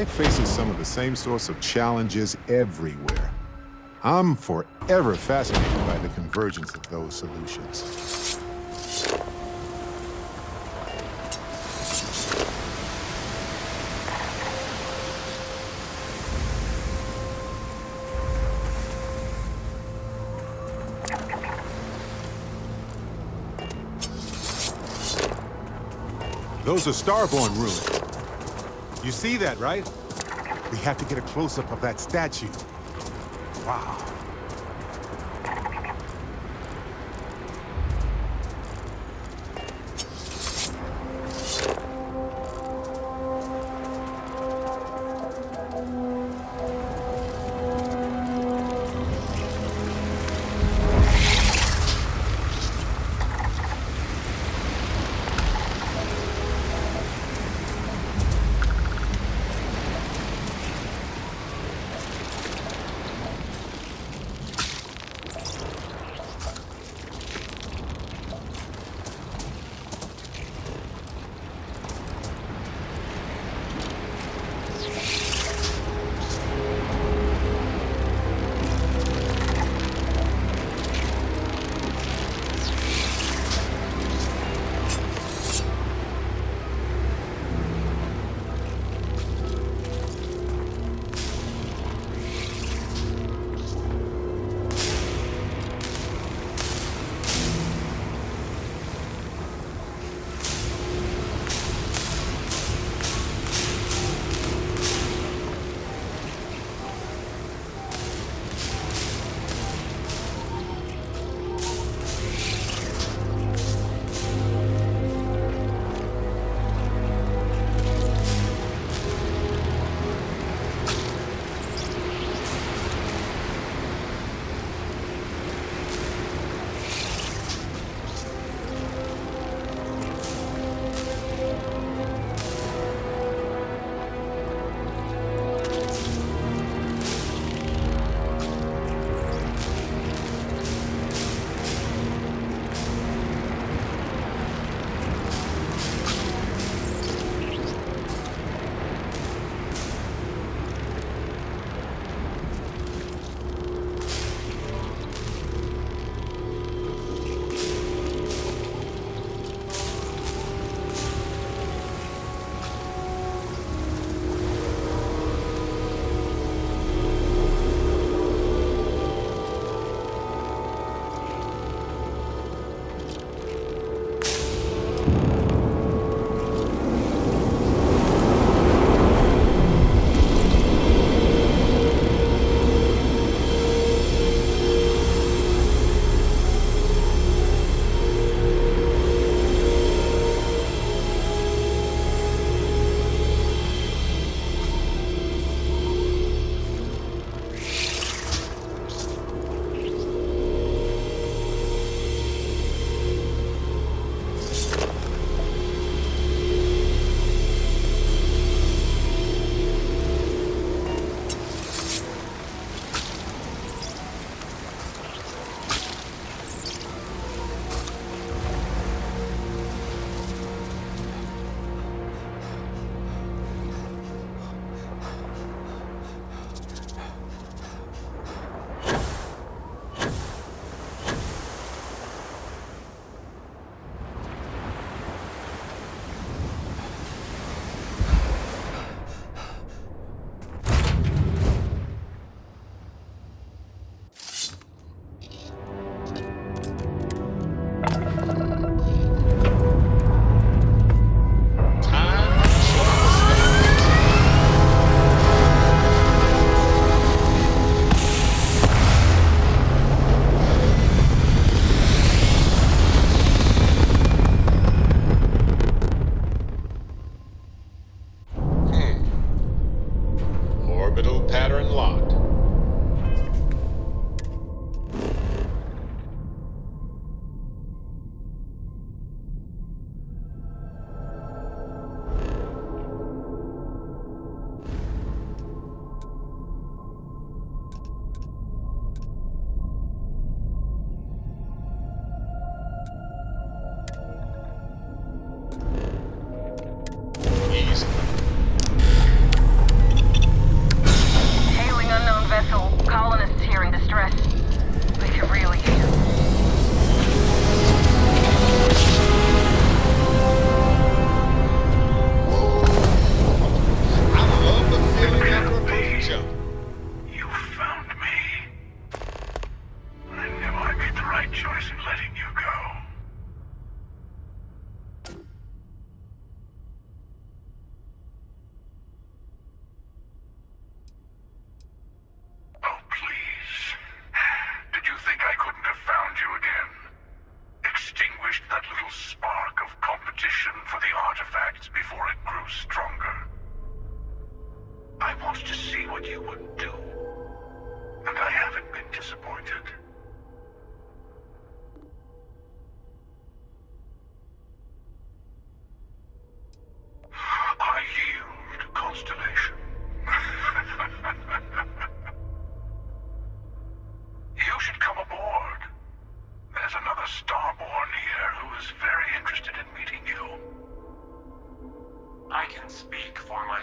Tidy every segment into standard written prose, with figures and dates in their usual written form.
life faces some of the same sorts of challenges everywhere. I'm forever fascinated by the convergence of those solutions. Those are Starborn ruins. You see that, right? We have to get a close-up of that statue. Wow.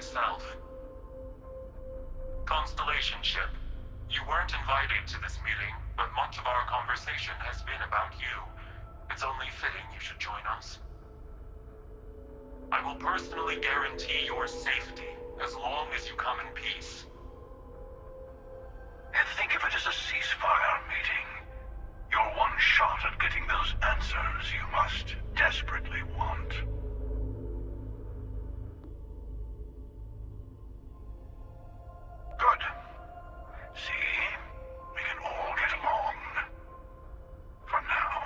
myself. Constellation ship, you weren't invited to this meeting, but much of our conversation has been about you. It's only fitting you should join us. I will personally guarantee your safety as long as you come in peace. And think of it as a ceasefire meeting. You're one shot at getting those answers you must desperately want. Good. See? We can all get along. For now.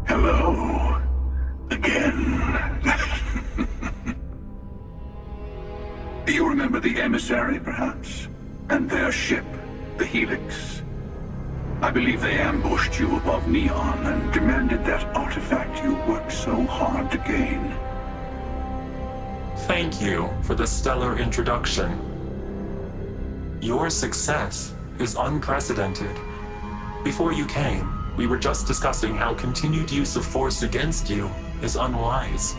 Hello. Again. Do you remember the emissary, perhaps? And their ship, the Helix? I believe they ambushed you above Neon and demanded that artifact you worked so hard to gain. Thank you for the stellar introduction. Your success is unprecedented. Before you came, we were just discussing how continued use of force against you is unwise.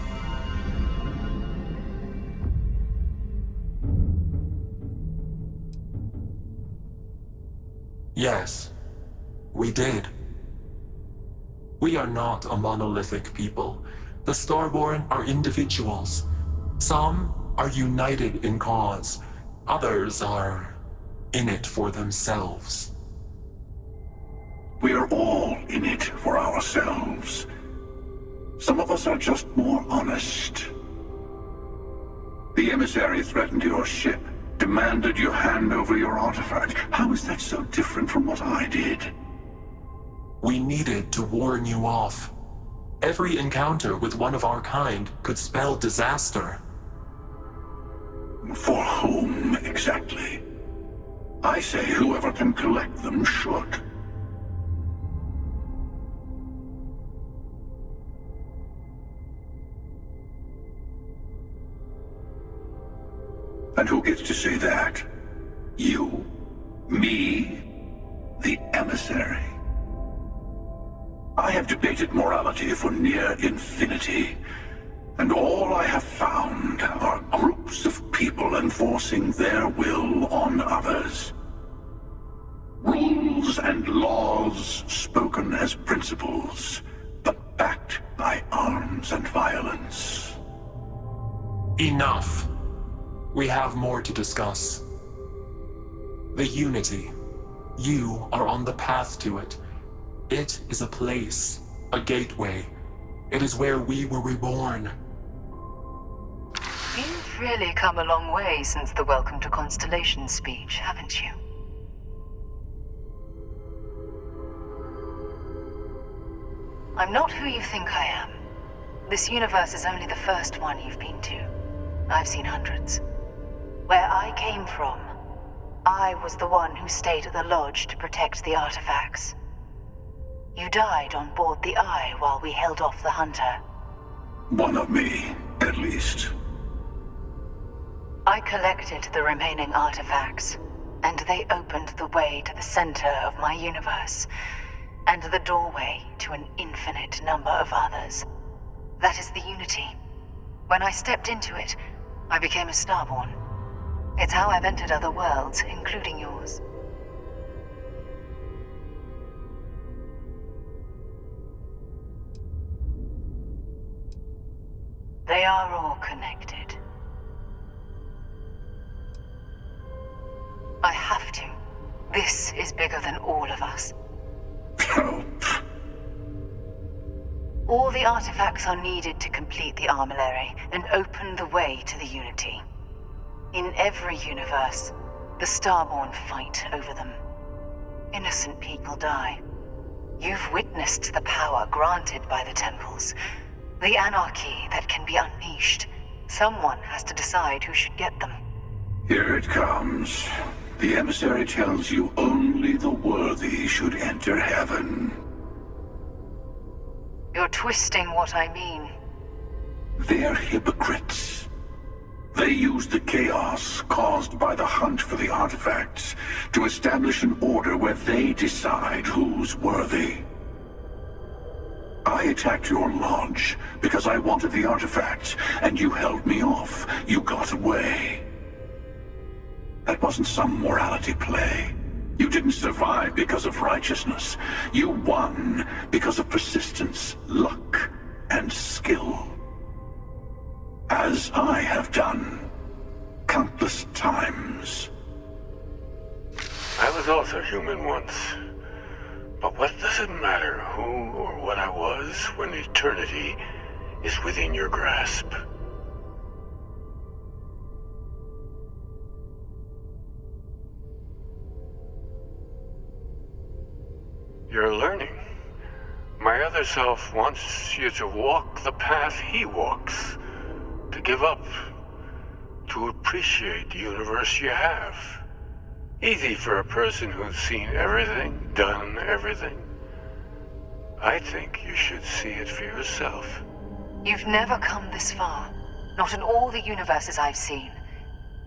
Yes, we did. We are not a monolithic people. The Starborn are individuals. Some are united in cause. Others are in it for themselves. We're all in it for ourselves. Some of us are just more honest. The emissary threatened your ship, demanded you hand over your artifact. How is that so different from what I did? We needed to warn you off. Every encounter with one of our kind could spell disaster. For whom, exactly? I say whoever can collect them should. And who gets to say that? You? Me? The emissary? I have debated morality for near infinity, and all I have found are groups of people enforcing their will on others. Rules and laws spoken as principles, but backed by arms and violence. Enough. We have more to discuss. The Unity. You are on the path to it. It is a place, a gateway. It is where we were reborn. You've really come a long way since the Welcome to Constellation speech, haven't you? I'm not who you think I am. This universe is only the first one you've been to. I've seen hundreds. Where I came from, I was the one who stayed at the lodge to protect the artifacts. You died on board the Eye while we held off the Hunter. One of me, at least. I collected the remaining artifacts, and they opened the way to the center of my universe, and the doorway to an infinite number of others. That is the Unity. When I stepped into it, I became a Starborn. It's how I've entered other worlds, including yours. They are all connected. I have to. This is bigger than all of us. All the artifacts are needed to complete the armillary and open the way to the Unity. In every universe, the Starborn fight over them. Innocent people die. You've witnessed the power granted by the temples, the anarchy that can be unleashed. Someone has to decide who should get them. Here it comes. The emissary tells you only the worthy should enter heaven. You're twisting what I mean. They're hypocrites. They use the chaos caused by the hunt for the artifacts to establish an order where they decide who's worthy. I attacked your lodge because I wanted the artifacts, and you held me off. You got away. That wasn't some morality play. You didn't survive because of righteousness. You won because of persistence, luck, and skill. As I have done countless times. I was also human once. But what does it matter who or what I was when eternity is within your grasp? You're learning. My other self wants you to walk the path he walks. To give up. To appreciate the universe you have. Easy for a person who's seen everything, done everything. I think you should see it for yourself. You've never come this far. Not in all the universes I've seen.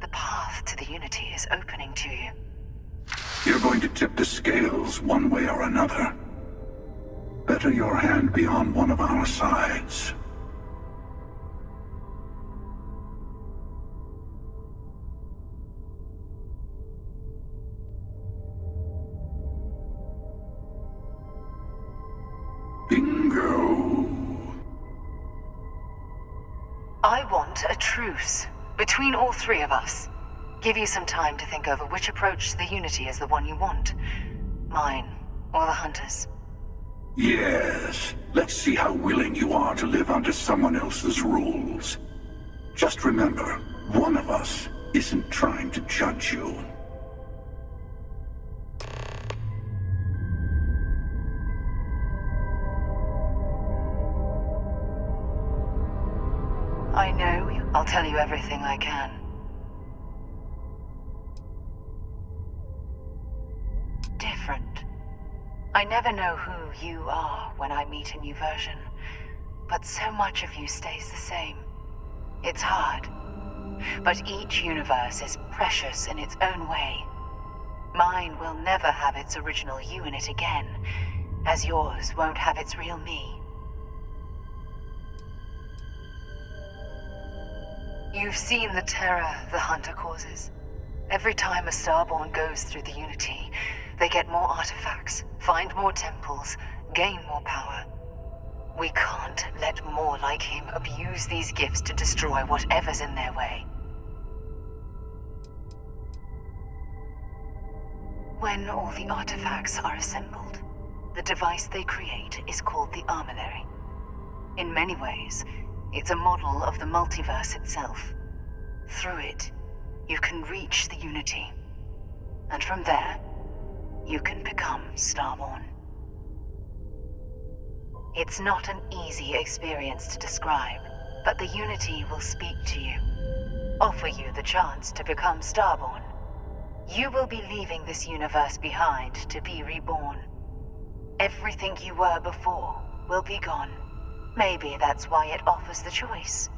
The path to the Unity is opening to you. You're going to tip the scales one way or another. Better your hand be on one of our sides. Bingo. I want a truce between all three of us. Give you some time to think over which approach to the Unity is the one you want. Mine, or the Hunters. Yes. Let's see how willing you are to live under someone else's rules. Just remember, one of us isn't trying to judge you. I know. I'll tell you everything I can. Different. I never know who you are when I meet a new version, but so much of you stays the same. It's hard. But each universe is precious in its own way. Mine will never have its original you in it again, as yours won't have its real me. You've seen the terror the Hunter causes. Every time a Starborn goes through the Unity, they get more artifacts, find more temples, gain more power. We can't let more like him abuse these gifts to destroy whatever's in their way. When all the artifacts are assembled, the device they create is called the Armillary. In many ways, it's a model of the multiverse itself. Through it, you can reach the Unity. And from there, you can become Starborn. It's not an easy experience to describe, but the Unity will speak to you, offer you the chance to become Starborn. You will be leaving this universe behind to be reborn. Everything you were before will be gone. Maybe that's why it offers the choice.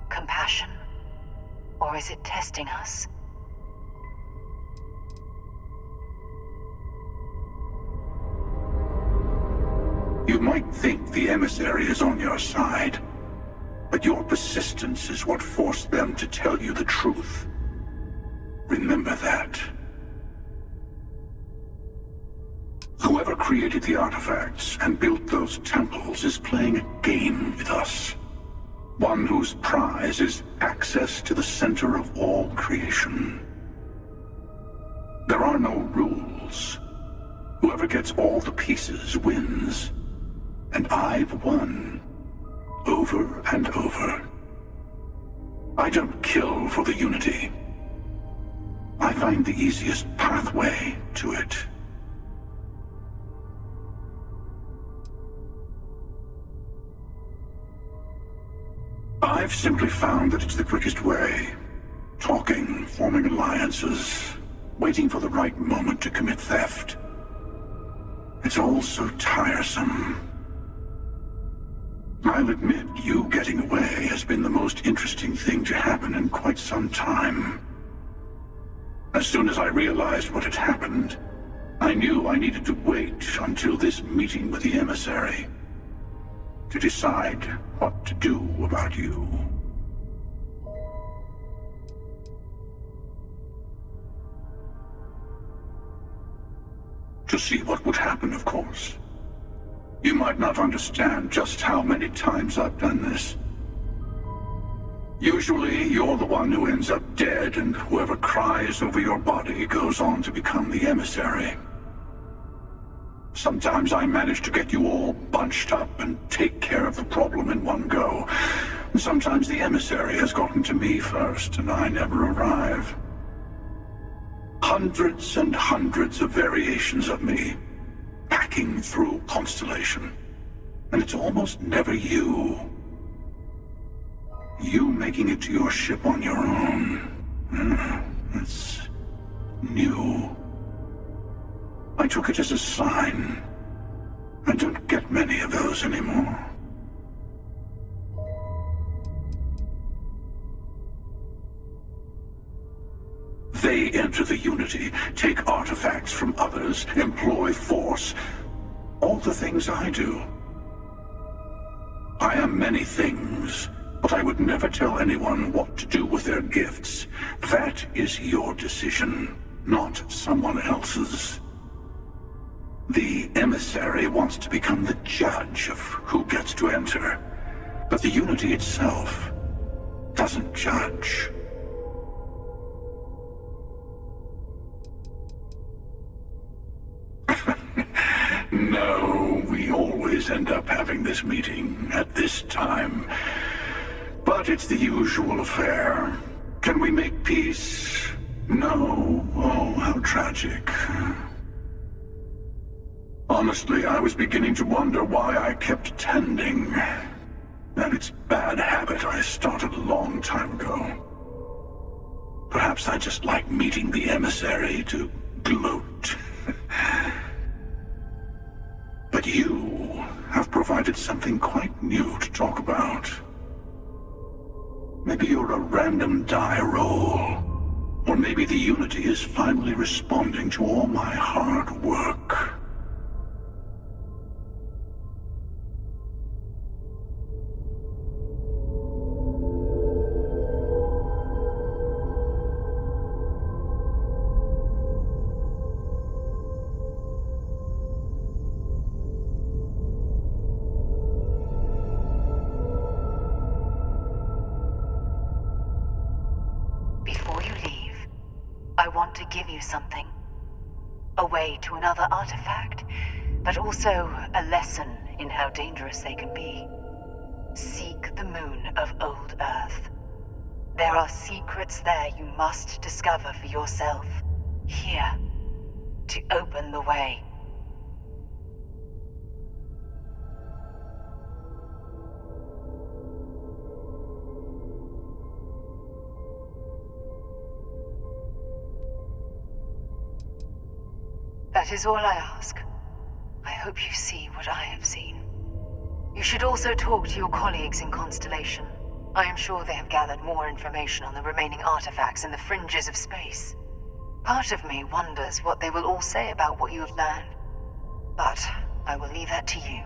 Compassion? Or is it testing us? You might think the emissary is on your side, but your persistence is what forced them to tell you the truth. Remember that. Whoever created the artifacts and built those temples is playing a game with us. One whose prize is access to the center of all creation. There are no rules. Whoever gets all the pieces wins. And I've won. Over and over. I don't kill for the Unity. I find the easiest pathway to it. I've simply found that it's the quickest way. Talking, forming alliances, waiting for the right moment to commit theft. It's all so tiresome. I'll admit, you getting away has been the most interesting thing to happen in quite some time. As soon as I realized what had happened, I knew I needed to wait until this meeting with the emissary to decide what to do about you. To see what would happen, of course. You might not understand just how many times I've done this. Usually, you're the one who ends up dead, and whoever cries over your body goes on to become the emissary. Sometimes I manage to get you all bunched up and take care of the problem in one go. And sometimes the emissary has gotten to me first, and I never arrive. Hundreds and hundreds of variations of me, hacking through Constellation. And it's almost never you. You making it to your ship on your own. That's new. I took it as a sign. I don't get many of those anymore. They enter the Unity, take artifacts from others, employ force. All the things I do. I am many things, but I would never tell anyone what to do with their gifts. That is your decision, not someone else's. The emissary wants to become the judge of who gets to enter, but the Unity itself doesn't judge. No, we always end up having this meeting at this time. But it's the usual affair. Can we make peace? No. Oh, how tragic. Honestly, I was beginning to wonder why I kept tending. And it's bad habit I started a long time ago. Perhaps I just like meeting the emissary to gloat. But you have provided something quite new to talk about. Maybe you're a random die roll. Or maybe the Unity is finally responding to all my hard work. To give you something. A way to another artifact, but also a lesson in how dangerous they can be. Seek the moon of old Earth. There are secrets there you must discover for yourself. Here, to open the way. That is all I ask. I hope you see what I have seen. You should also talk to your colleagues in Constellation. I am sure they have gathered more information on the remaining artifacts in the fringes of space. Part of me wonders what they will all say about what you have learned. But I will leave that to you.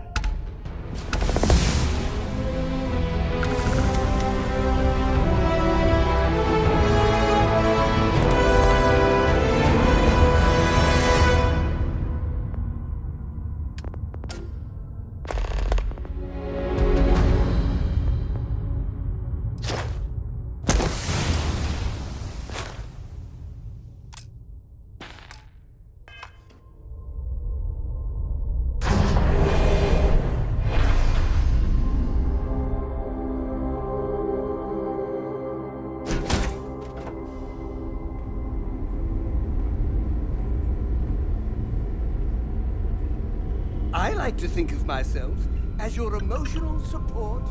I like to think of myself as your emotional support.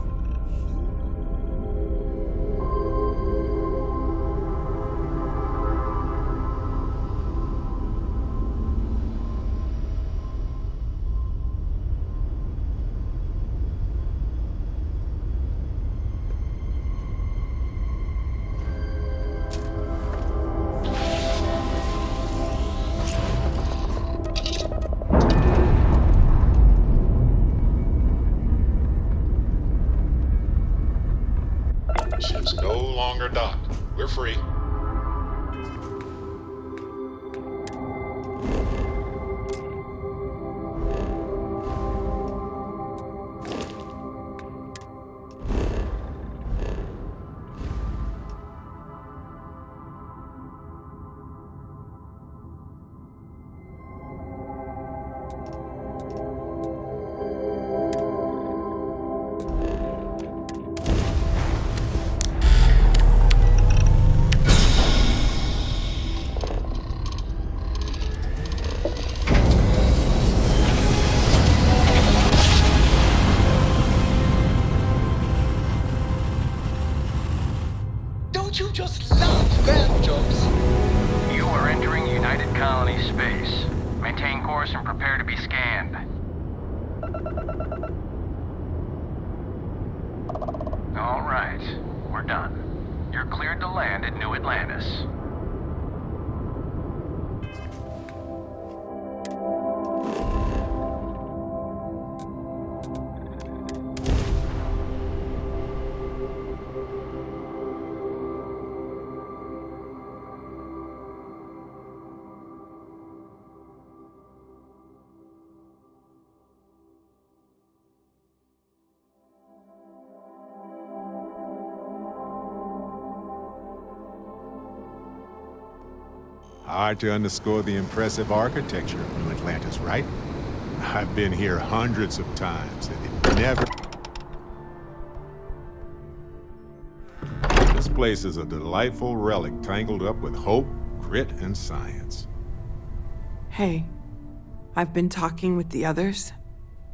free. Don't you just love grand jumps? You are entering United Colony space. Maintain course and prepare to be scanned. All right, we're done. You're cleared to land at New Atlantis. Hard to underscore the impressive architecture of New Atlantis, right? I've been here hundreds of times, and it never... This place is a delightful relic tangled up with hope, grit, and science. Hey, I've been talking with the others,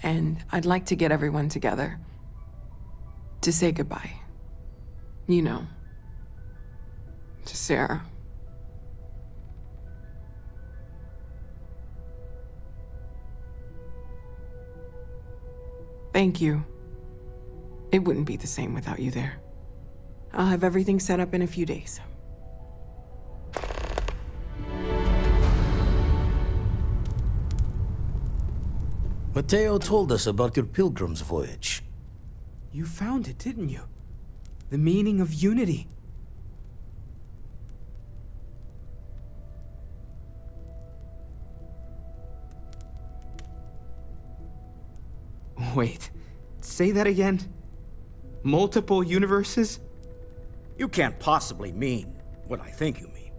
and I'd like to get everyone together. To say goodbye. You know. To Sarah. Thank you. It wouldn't be the same without you there. I'll have everything set up in a few days. Mateo told us about your pilgrim's voyage. You found it, didn't you? The meaning of unity. Wait, say that again? Multiple universes? You can't possibly mean what I think you mean.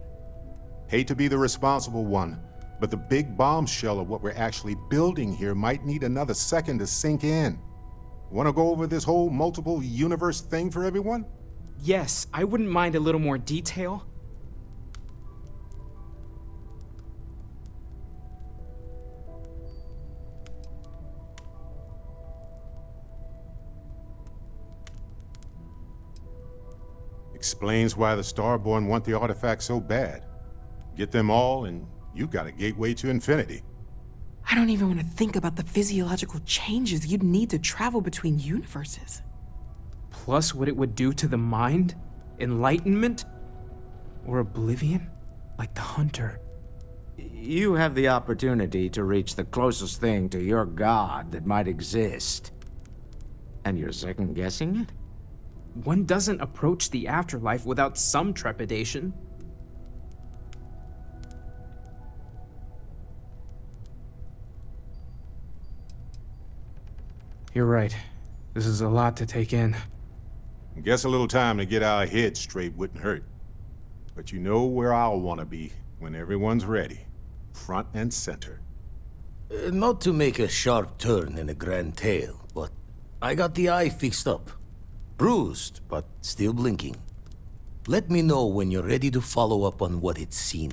Hate to be the responsible one, but the big bombshell of what we're actually building here might need another second to sink in. Want to go over this whole multiple universe thing for everyone? Yes, I wouldn't mind a little more detail. Explains why the Starborn want the artifact so bad. Get them all, and you got a gateway to infinity. I don't even want to think about the physiological changes you'd need to travel between universes. Plus what it would do to the mind? Enlightenment? Or oblivion? Like the Hunter. You have the opportunity to reach the closest thing to your god that might exist. And you're second-guessing it? One doesn't approach the afterlife without some trepidation. You're right. This is a lot to take in. Guess a little time to get our heads straight wouldn't hurt. But you know where I'll want to be when everyone's ready. Front and center. Not to make a sharp turn in a grand tale, but I got the eye fixed up. Bruised, but still blinking. Let me know when you're ready to follow up on what it's seen.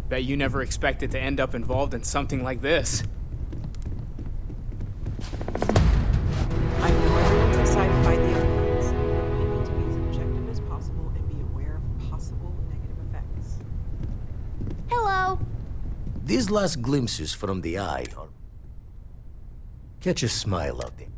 Bet you never expected to end up involved in something like this. I know everyone's excited by the outcomes. We need to be as objective as possible and be aware of possible negative effects. Hello. These last glimpses from the eye are... Catch a smile out there.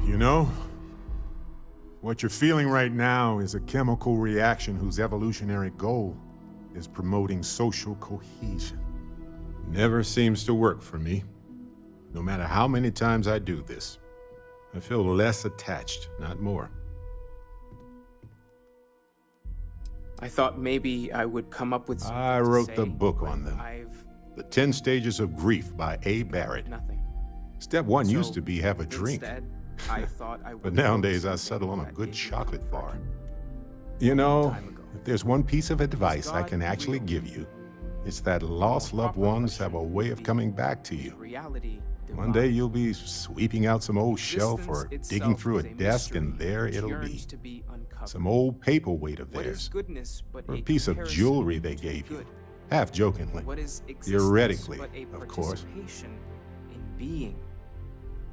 You know, what you're feeling right now is a chemical reaction whose evolutionary goal is promoting social cohesion. Never seems to work for me. No matter how many times I do this, I feel less attached, not more. I thought maybe I would come up with something I to wrote say, the book but on them. I've The 10 Stages of Grief by A. Barrett. nothing. Step 1 So, used to be have a drink. Instead, I thought I would But nowadays I wrote settle on a something good that gave me chocolate bar. comfort. You know, Time ago. if there's one piece of advice I God can actually real? give you, it's that lost loved ones have a way of coming back to you. Reality One day you'll be sweeping out some old shelf or Existence digging itself through a is desk, and mystery there which it'll be. yearns to be uncovered. Some old paperweight of What is theirs, goodness but or a piece of comparison jewelry they to gave you, good? half jokingly, What is existence theoretically, but a of course. participation in being?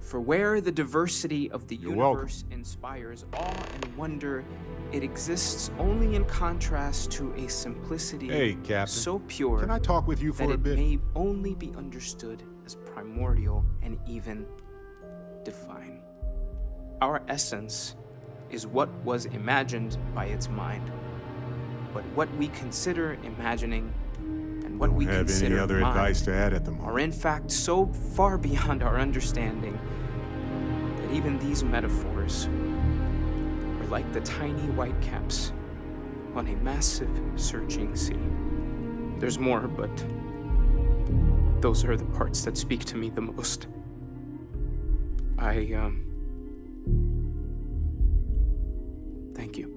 For where the diversity of the You're welcome. universe inspires awe and wonder, it exists only in contrast to a simplicity Hey, Captain. so pure Can I talk with you that for a it bit? may only be understood as primordial and even divine. Our essence is what was imagined by its mind, but what we consider imagining and what Don't we have consider any other mind advice to add at the moment. are in fact so far beyond our understanding that even these metaphors are like the tiny white caps on a massive searching sea. There's more, but those are the parts that speak to me the most. Thank you.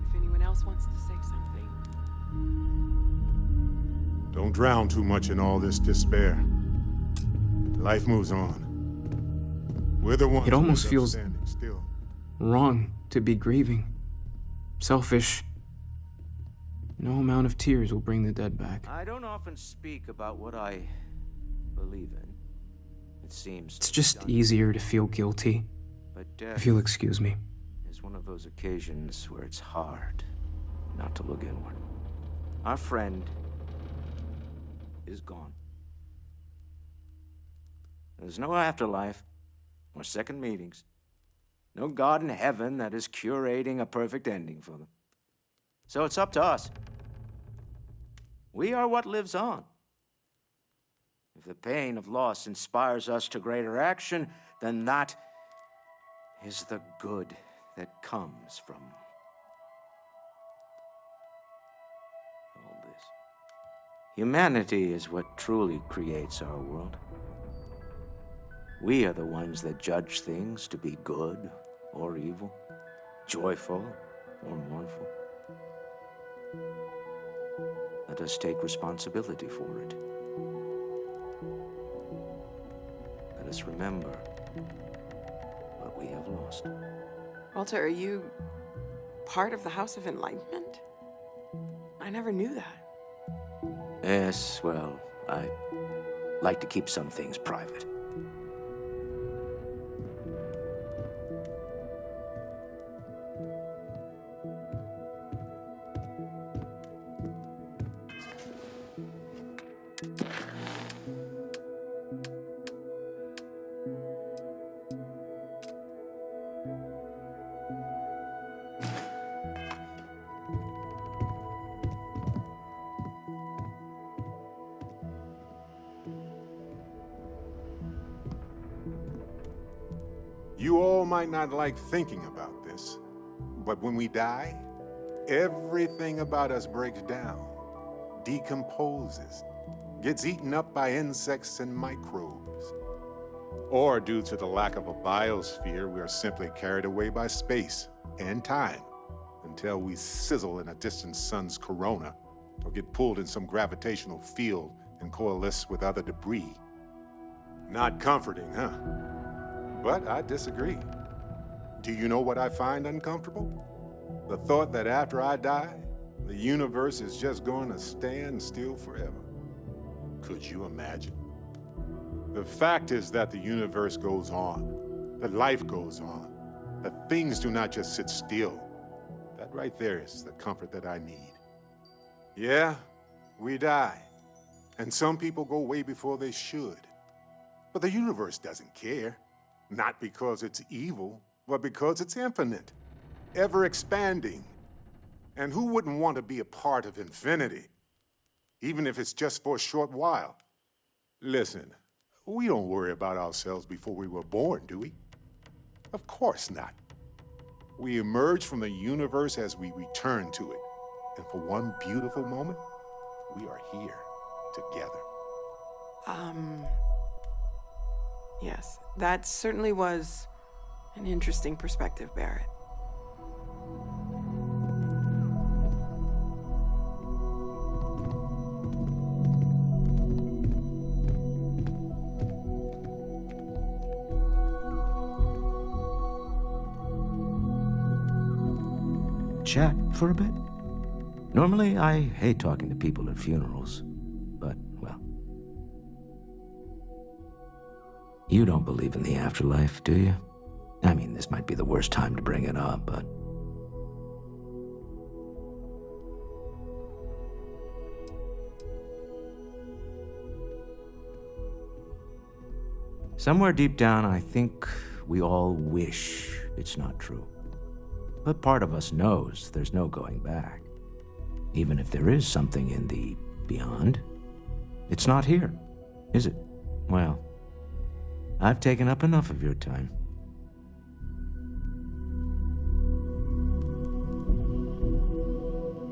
If anyone else wants to say something. Don't drown too much in all this despair. Life moves on. We're the ones It almost who end up feels standing still. wrong to be grieving. Selfish. No amount of tears will bring the dead back. I don't often speak about what I believe in. It seems It's just easier to feel guilty, but if death you'll excuse me. is one of those occasions where it's hard not to look inward. Our friend is gone. There's no afterlife, or second meetings. No God in heaven that is curating a perfect ending for them. So it's up to us. We are what lives on. If the pain of loss inspires us to greater action, then that is the good that comes from all this. Humanity is what truly creates our world. We are the ones that judge things to be good or evil, joyful or mournful. Let us take responsibility for it. Let us remember what we have lost. Walter, are you part of the House of Enlightenment? I never knew that. Yes, well, I like to keep some things private. You all might not like thinking about this, but when we die, everything about us breaks down, decomposes, gets eaten up by insects and microbes. Or due to the lack of a biosphere, we are simply carried away by space and time until we sizzle in a distant sun's corona or get pulled in some gravitational field and coalesce with other debris. Not comforting, huh? But I disagree. Do you know what I find uncomfortable? The thought that after I die, the universe is just going to stand still forever. Could you imagine? The fact is that the universe goes on, that life goes on, that things do not just sit still. That right there is the comfort that I need. Yeah, we die, and some people go way before they should. But the universe doesn't care. Not because it's evil, but because it's infinite, ever expanding. And who wouldn't want to be a part of infinity? Even if it's just for a short while. Listen, we don't worry about ourselves before we were born, do we? Of course not. We emerge from the universe as we return to it. And for one beautiful moment, we are here together. Yes, that certainly was an interesting perspective, Barrett. Chat for a bit? Normally, I hate talking to people at funerals, but, well. You don't believe in the afterlife, do you? I mean, this might be the worst time to bring it up, but... Somewhere deep down, I think we all wish it's not true. But part of us knows there's no going back. Even if there is something in the beyond, it's not here, is it? Well, I've taken up enough of your time.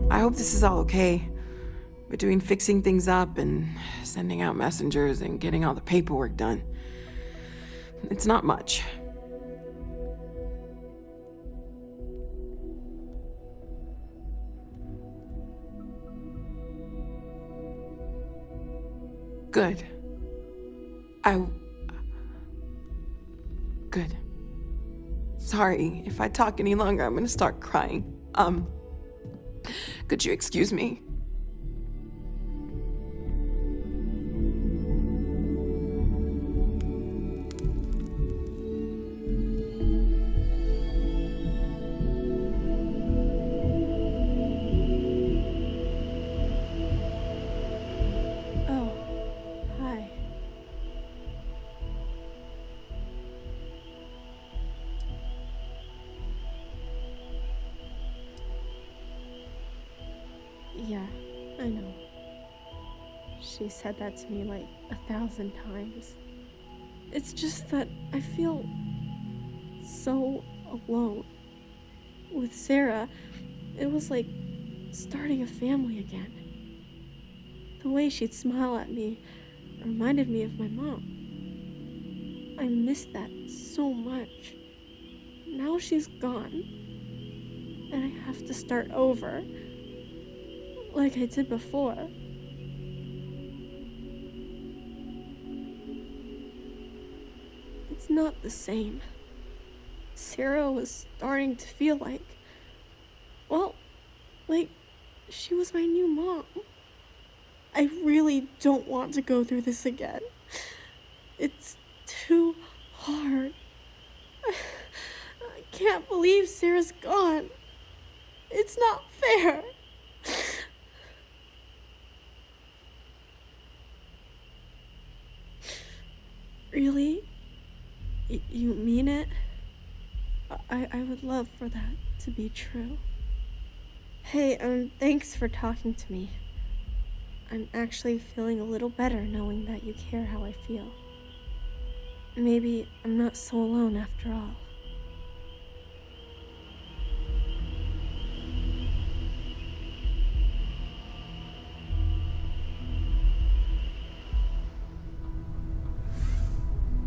I hope this is all okay. Between fixing things up and sending out messengers and getting all the paperwork done. It's not much. Good. Good. Sorry, if I talk any longer, I'm gonna start crying. Could you excuse me? Oh, hi. Yeah, I know. She said that to me like 1,000 times. It's just that I feel so alone. With Sarah, it was like starting a family again. The way she'd smile at me reminded me of my mom. I missed that so much. Now she's gone, and I have to start over, like I did before. It's not the same. Sarah was starting to feel like, well, like she was my new mom. I really don't want to go through this again. It's too hard. I can't believe Sarah's gone. It's not fair. Really? You mean it? I would love for that to be true. Hey, thanks for talking to me. I'm actually feeling a little better knowing that you care how I feel. Maybe I'm not so alone after all.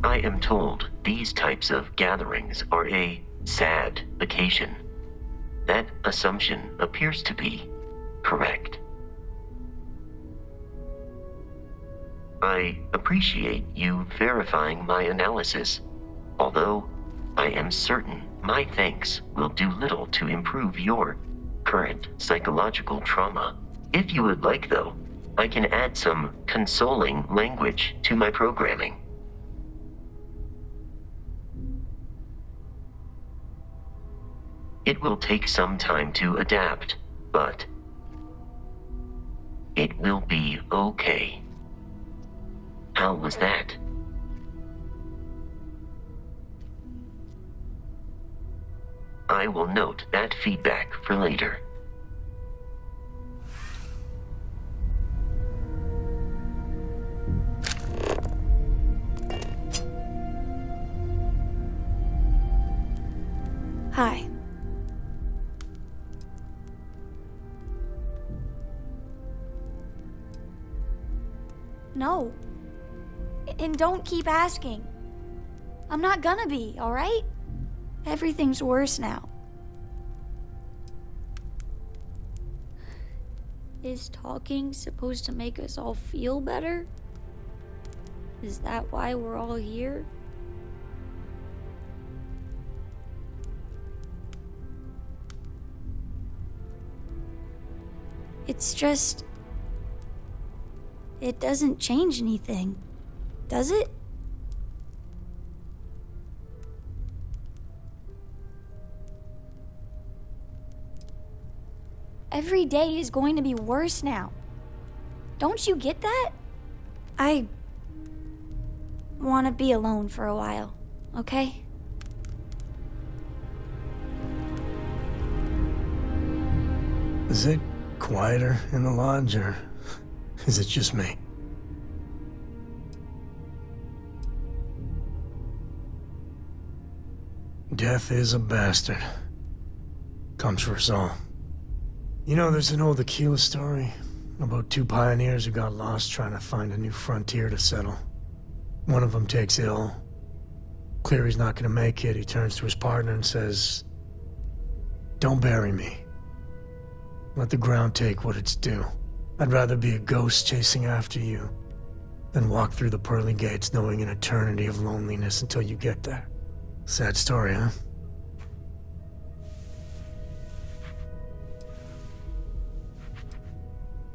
I am told these types of gatherings are a sad occasion. That assumption appears to be correct. I appreciate you verifying my analysis, although I am certain my thanks will do little to improve your current psychological trauma. If you would like, though, I can add some consoling language to my programming. It will take some time to adapt, but it will be okay. How was that? I will note that feedback for later. Hi. No. And don't keep asking. I'm not gonna be, alright? Everything's worse now. Is talking supposed to make us all feel better? Is that why we're all here? It's just... it doesn't change anything, does it? Every day is going to be worse now. Don't you get that? I want to be alone for a while, okay? Is it quieter in the lodge, or is it just me? Death is a bastard. Comes for us all. You know, there's an old Aquila story about two pioneers who got lost trying to find a new frontier to settle. One of them takes ill. Clear he's not gonna make it, he turns to his partner and says, "Don't bury me. Let the ground take what it's due. I'd rather be a ghost chasing after you than walk through the pearly gates knowing an eternity of loneliness until you get there." Sad story, huh?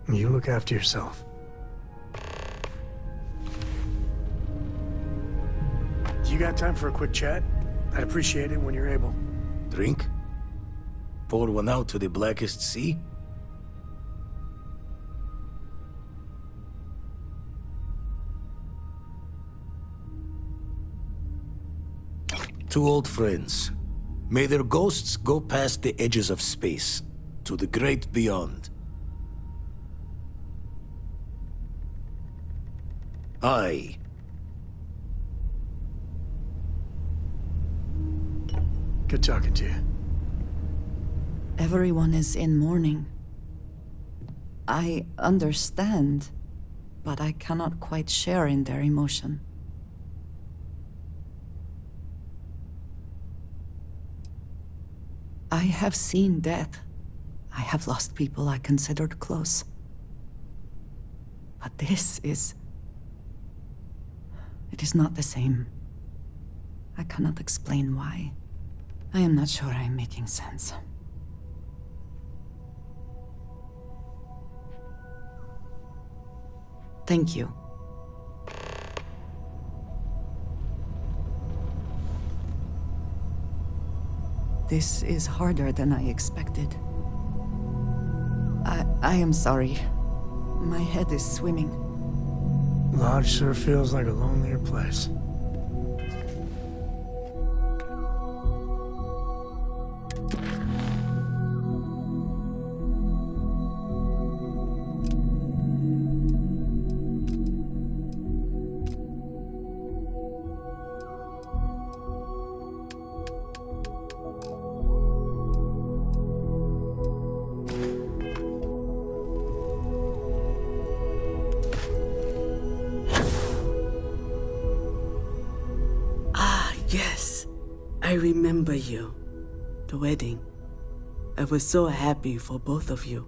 You look after yourself. You got time for a quick chat? I'd appreciate it when you're able. Drink? Pour one out to the blackest sea? Two old friends. May their ghosts go past the edges of space, to the great beyond. Aye. Good talking to you. Everyone is in mourning. I understand, but I cannot quite share in their emotion. I have seen death. I have lost people I considered close. But this is... it is not the same. I cannot explain why. I am not sure I am making sense. Thank you. This is harder than I expected. I am sorry. My head is swimming. Lodge sure feels like a lonelier place. Yes, I remember you. The wedding. I was so happy for both of you.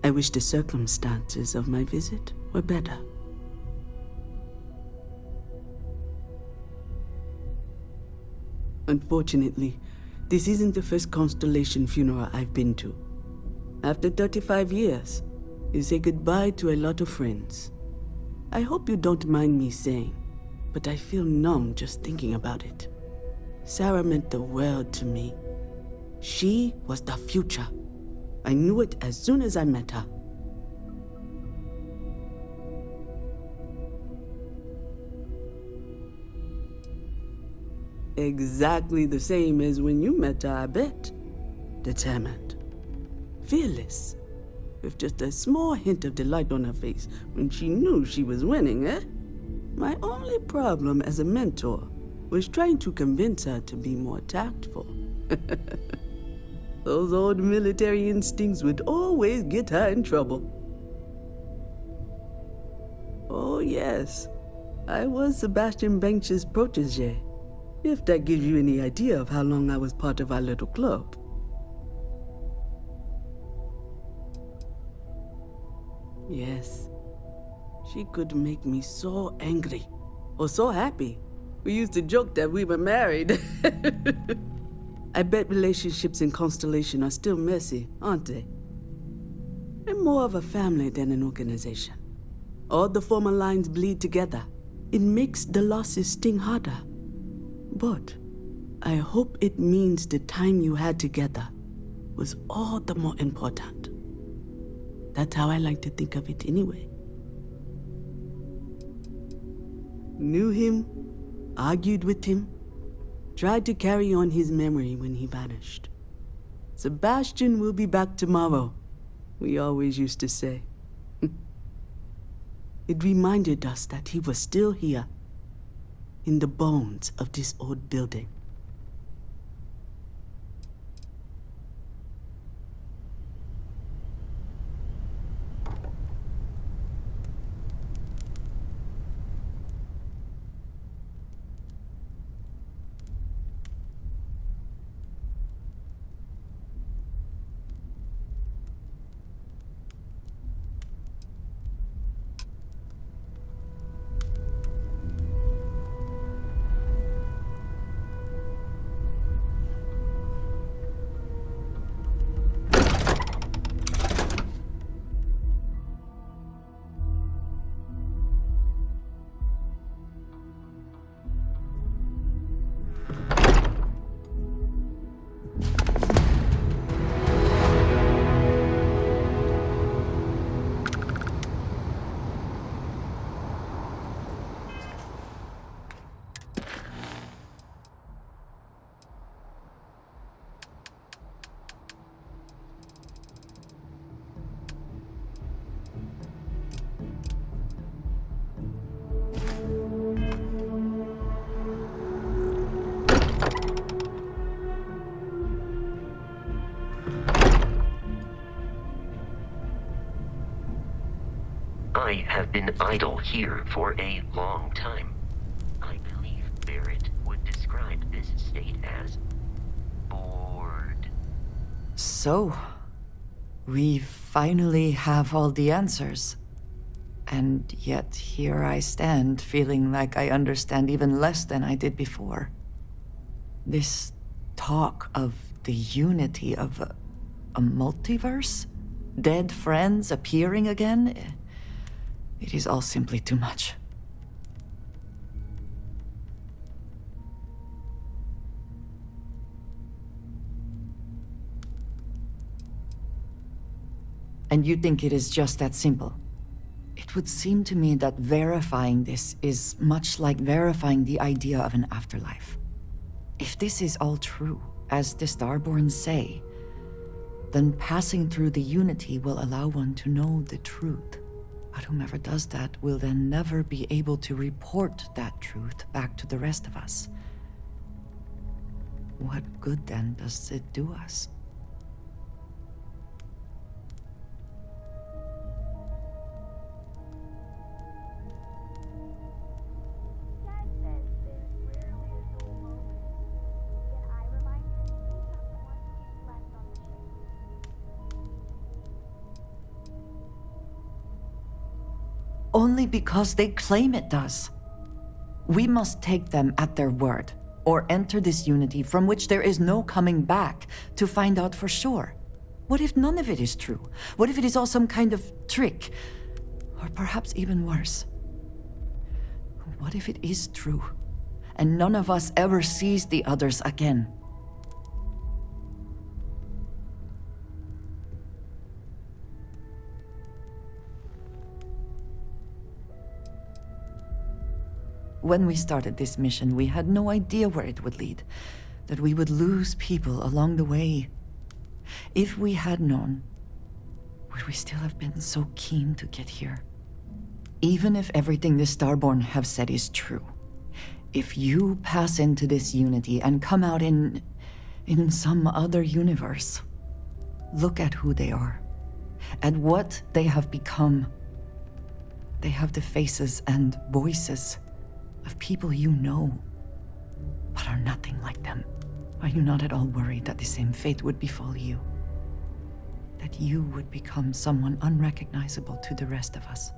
I wish the circumstances of my visit were better. Unfortunately, this isn't the first Constellation funeral I've been to. After 35 years, you say goodbye to a lot of friends. I hope you don't mind me saying, but I feel numb just thinking about it. Sarah meant the world to me. She was the future. I knew it as soon as I met her. Exactly the same as when you met her, I bet. Determined. Fearless. With just a small hint of delight on her face when she knew she was winning, eh? My only problem as a mentor was trying to convince her to be more tactful. Those old military instincts would always get her in trouble. Oh yes, I was Sebastian Banks's protege, if that gives you any idea of how long I was part of our little club. Yes. She could make me so angry, or so happy. We used to joke that we were married. I bet relationships in Constellation are still messy, aren't they? I'm more of a family than an organization. All the former lines bleed together. It makes the losses sting harder. But I hope it means the time you had together was all the more important. That's how I like to think of it anyway. Knew him, argued with him, tried to carry on his memory when he vanished. Sebastian will be back tomorrow, we always used to say. It reminded us that he was still here, in the bones of this old building. I have been idle here for a long time. I believe Barrett would describe this state as bored. So, we finally have all the answers. And yet here I stand, feeling like I understand even less than I did before. This talk of the unity of a multiverse? Dead friends appearing again? It is all simply too much. And you think it is just that simple? It would seem to me that verifying this is much like verifying the idea of an afterlife. If this is all true, as the Starborn say, then passing through the Unity will allow one to know the truth. But whomever does that will then never be able to report that truth back to the rest of us. What good then does it do us? Only because they claim it does. We must take them at their word, or enter this unity from which there is no coming back to find out for sure. What if none of it is true? What if it is all some kind of trick? Or perhaps even worse. What if it is true, and none of us ever sees the others again? When we started this mission, we had no idea where it would lead, that we would lose people along the way. If we had known, would we still have been so keen to get here? Even if everything the Starborn have said is true, if you pass into this unity and come out in some other universe, look at who they are, at what they have become. They have the faces and voices of people you know, but are nothing like them. Are you not at all worried that the same fate would befall you? That you would become someone unrecognizable to the rest of us?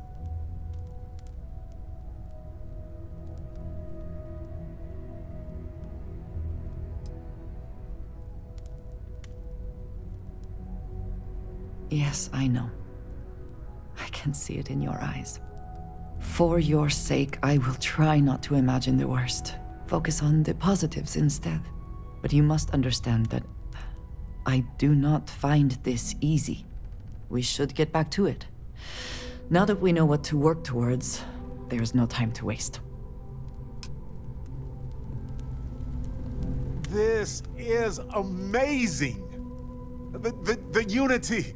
Yes, I know. can see it in your eyes. For your sake, I will try not to imagine the worst. Focus on the positives instead. But you must understand that I do not find this easy. We should get back to it. Now that we know what to work towards, there's no time to waste. This is amazing! The unity,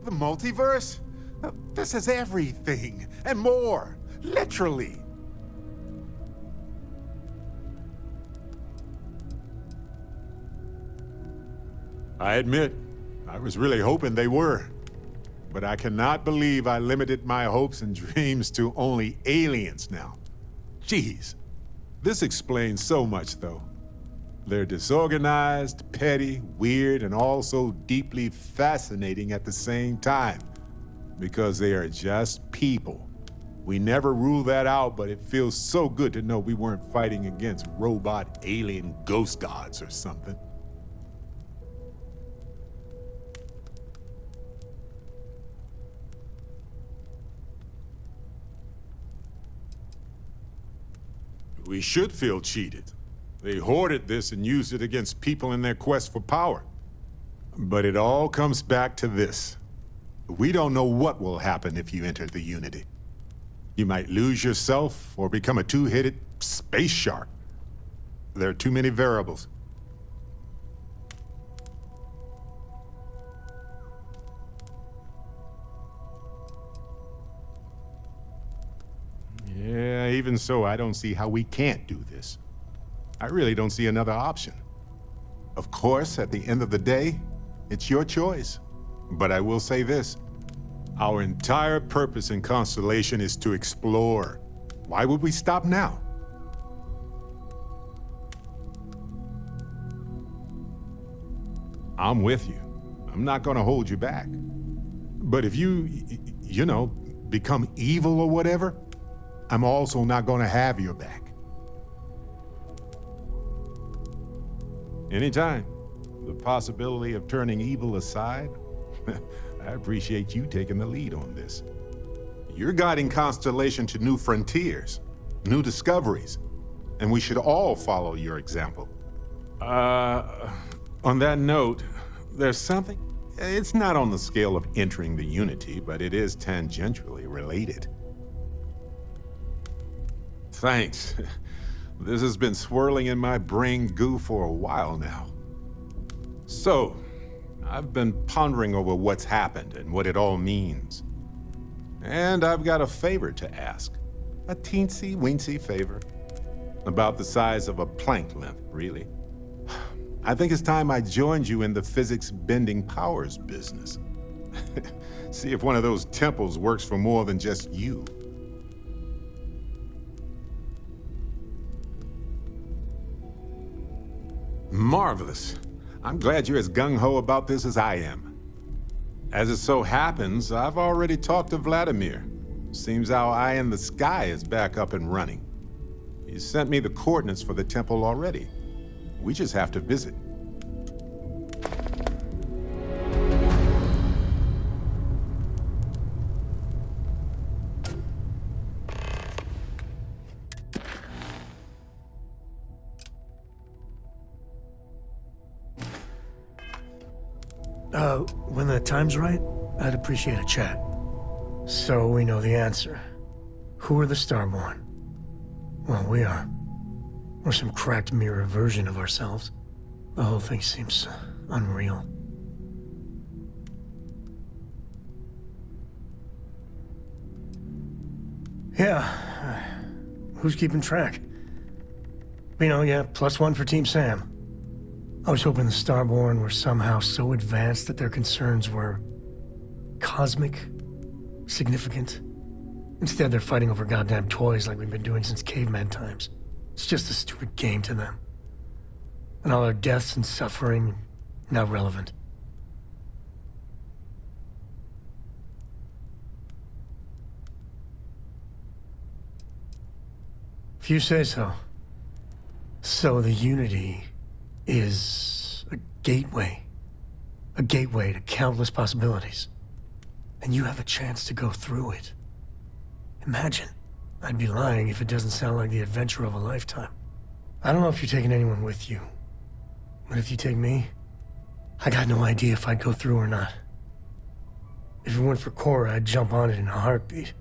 the multiverse, this is everything, and more, literally. I admit, I was really hoping they were. But I cannot believe I limited my hopes and dreams to only aliens now. Jeez. This explains so much, though. They're disorganized, petty, weird, and also deeply fascinating at the same time. Because they are just people. We never rule that out, but it feels so good to know we weren't fighting against robot alien ghost gods or something. We should feel cheated. They hoarded this and used it against people in their quest for power. But it all comes back to this. We don't know what will happen if you enter the Unity. You might lose yourself or become a two-headed space shark. There are too many variables. Yeah, even so, I don't see how we can't do this. I really don't see another option. Of course, at the end of the day, it's your choice. But I will say this. Our entire purpose in Constellation is to explore. Why would we stop now? I'm with you. I'm not gonna hold you back. But if you know, become evil or whatever, I'm also not gonna have your back. Anytime. The possibility of turning evil aside, I appreciate you taking the lead on this. You're guiding Constellation to new frontiers, new discoveries, and we should all follow your example. On that note, there's something. It's not on the scale of entering the Unity, but it is tangentially related. Thanks. This has been swirling in my brain goo for a while now. So, I've been pondering over what's happened and what it all means. And I've got a favor to ask. A teensy-weensy favor. About the size of a plank length, really. I think it's time I joined you in the physics-bending powers business. See if one of those temples works for more than just you. Marvelous. I'm glad you're as gung-ho about this as I am. As it so happens, I've already talked to Vladimir. Seems our eye in the sky is back up and running. He sent me the coordinates for the temple already. We just have to visit. When the time's right, I'd appreciate a chat. So we know the answer. Who are the Starborn? Well, we are. We're some cracked mirror version of ourselves. The whole thing seems unreal. Yeah. Who's keeping track? You know, yeah, +1 for Team Sam. I was hoping the Starborn were somehow so advanced that their concerns were cosmic, significant. Instead, they're fighting over goddamn toys like we've been doing since caveman times. It's just a stupid game to them. And all our deaths and suffering, not relevant. If you say so. So the Unity is a gateway. A gateway to countless possibilities. and you have a chance to go through it. Imagine. I'd be lying if it doesn't sound like the adventure of a lifetime. I don't know if you're taking anyone with you, but if you take me, I got no idea if I'd go through or not. If it weren't for Cora, I'd jump on it in a heartbeat.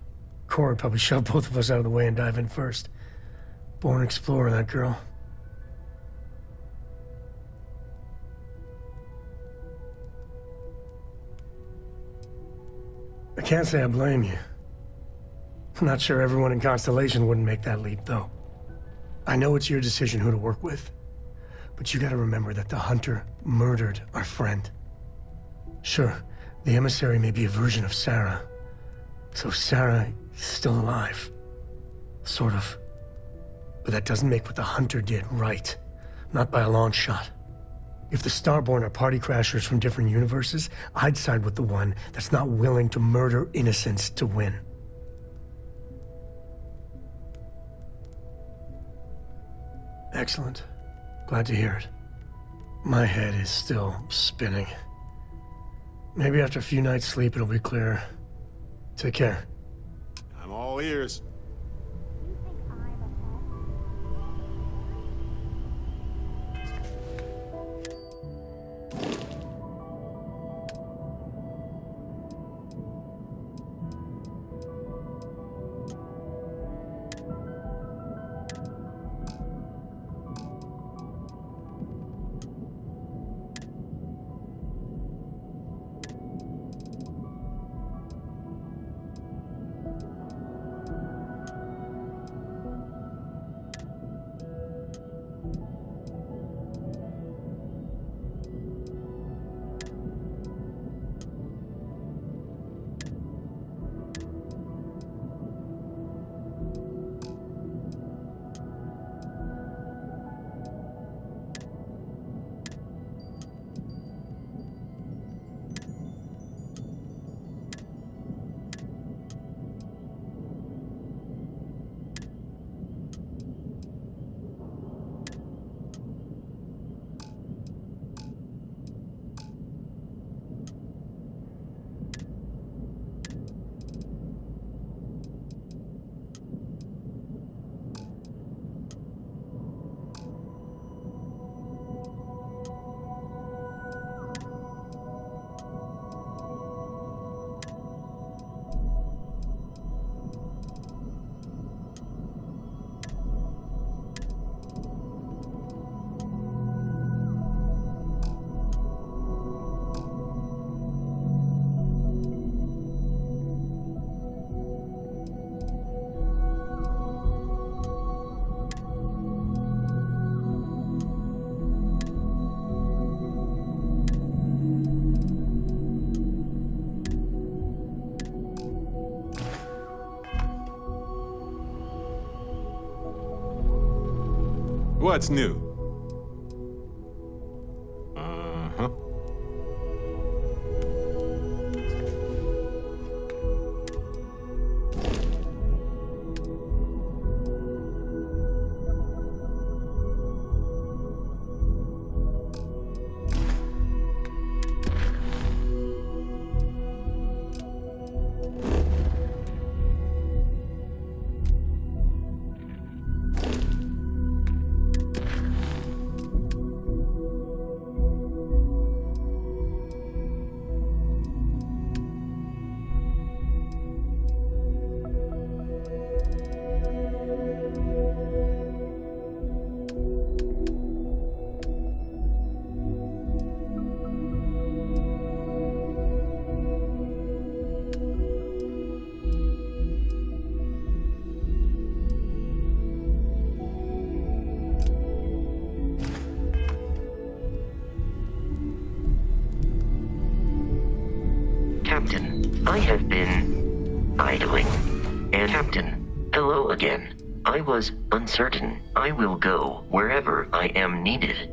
Cora would probably shove both of us out of the way and dive in first. Born explorer, that girl. I can't say I blame you. I'm not sure everyone in Constellation wouldn't make that leap, though. I know it's your decision who to work with, but you gotta remember that the Hunter murdered our friend. Sure, the emissary may be a version of Sarah, so Sarah is still alive. Sort of. But that doesn't make what the Hunter did right. Not by a long shot. If the Starborn are party crashers from different universes, I'd side with the one that's not willing to murder innocents to win. Excellent. Glad to hear it. My head is still spinning. Maybe after a few nights' sleep, it'll be clearer. Take care. I'm all ears. What's new? Uh-huh. Captain, I have been idling. And Captain, hello again. I was uncertain. I will go wherever I am needed.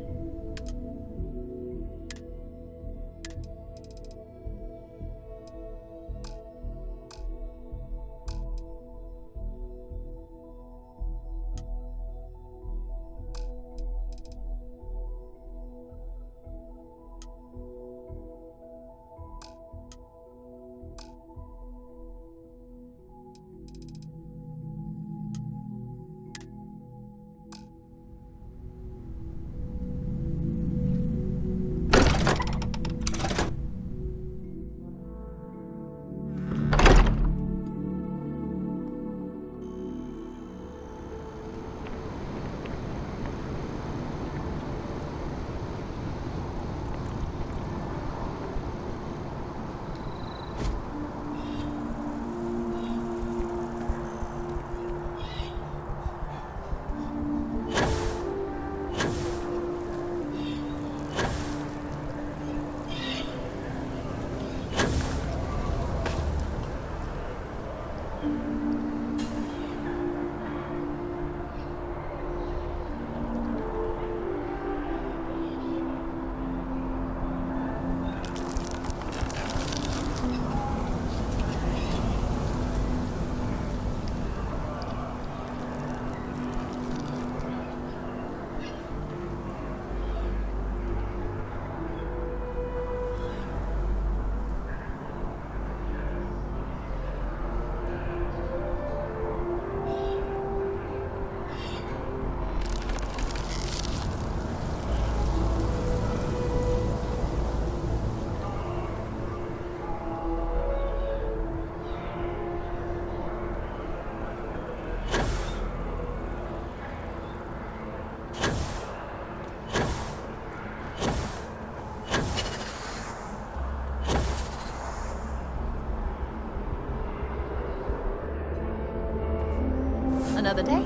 Another day?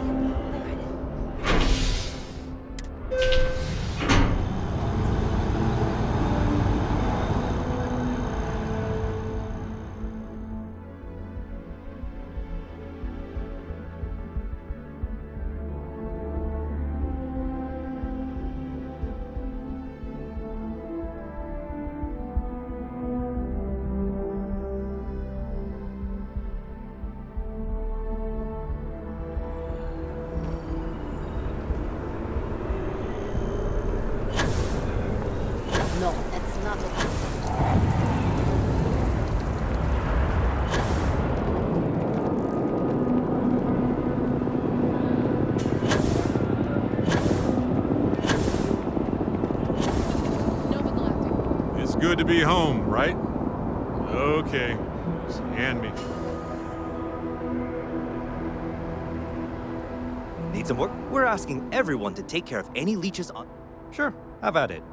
No, that's not what I said. It's good to be home, right? Okay. Just hand me. Need some work? We're asking everyone to take care of any leeches on... Sure, have at it.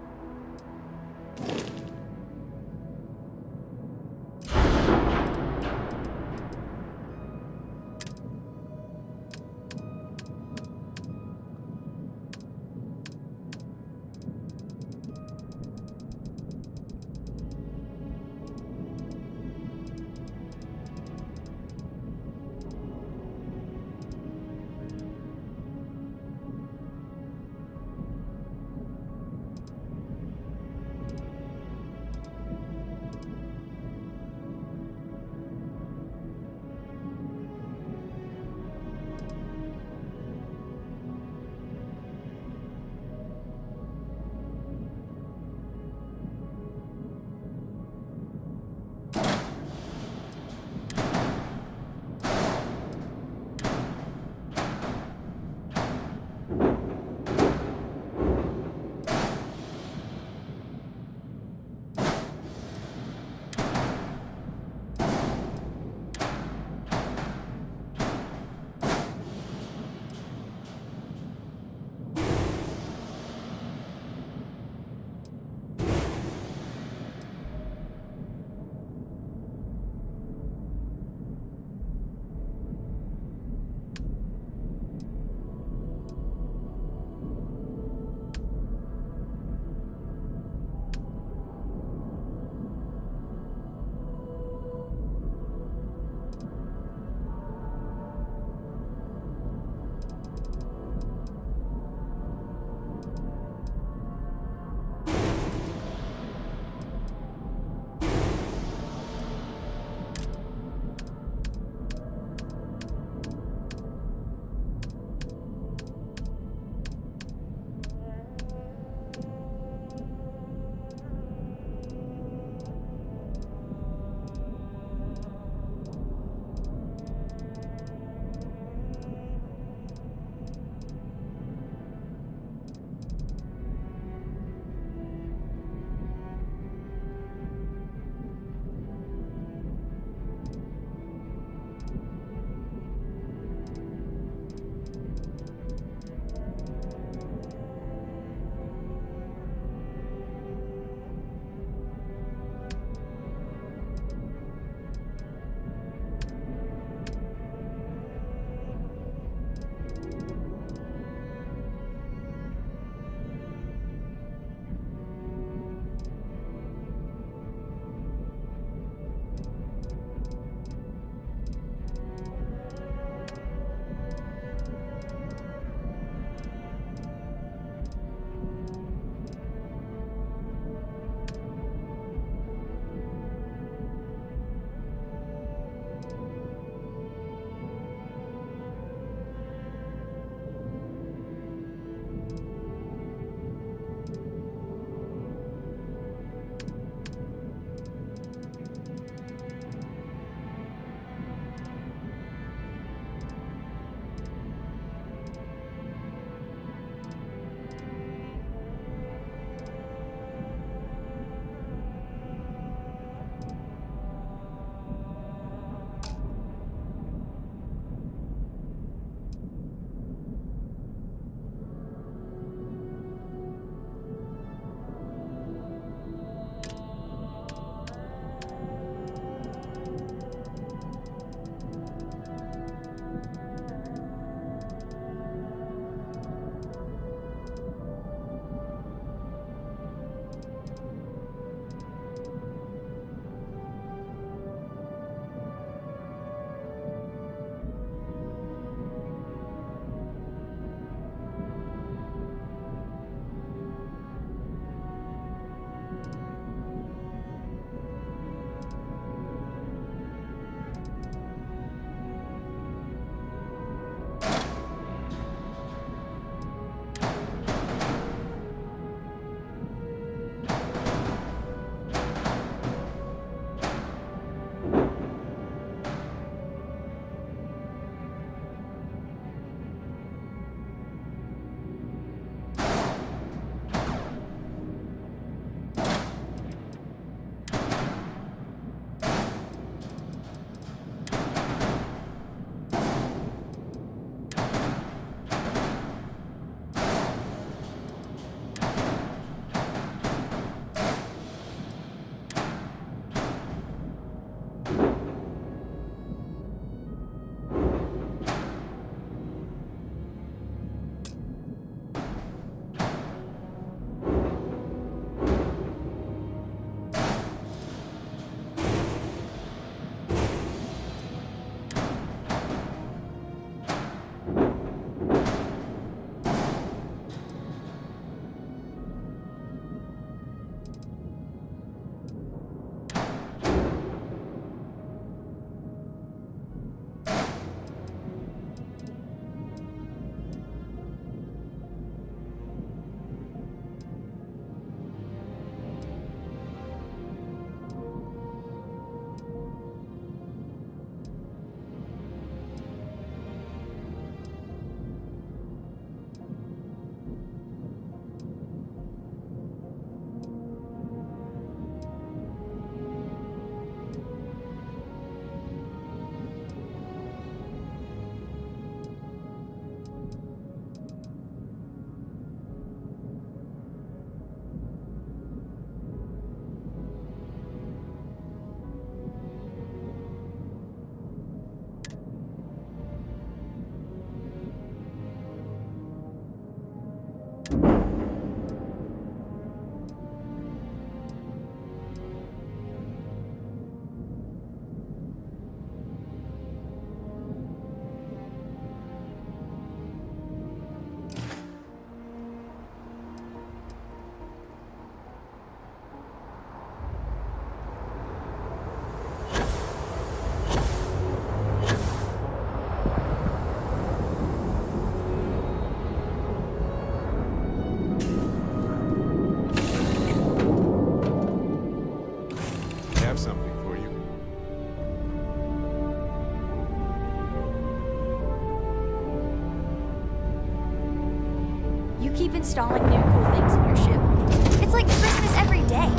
keep installing new cool things in your ship. It's like Christmas every day.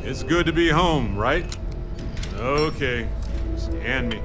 It's good to be home, right? Okay, scan me.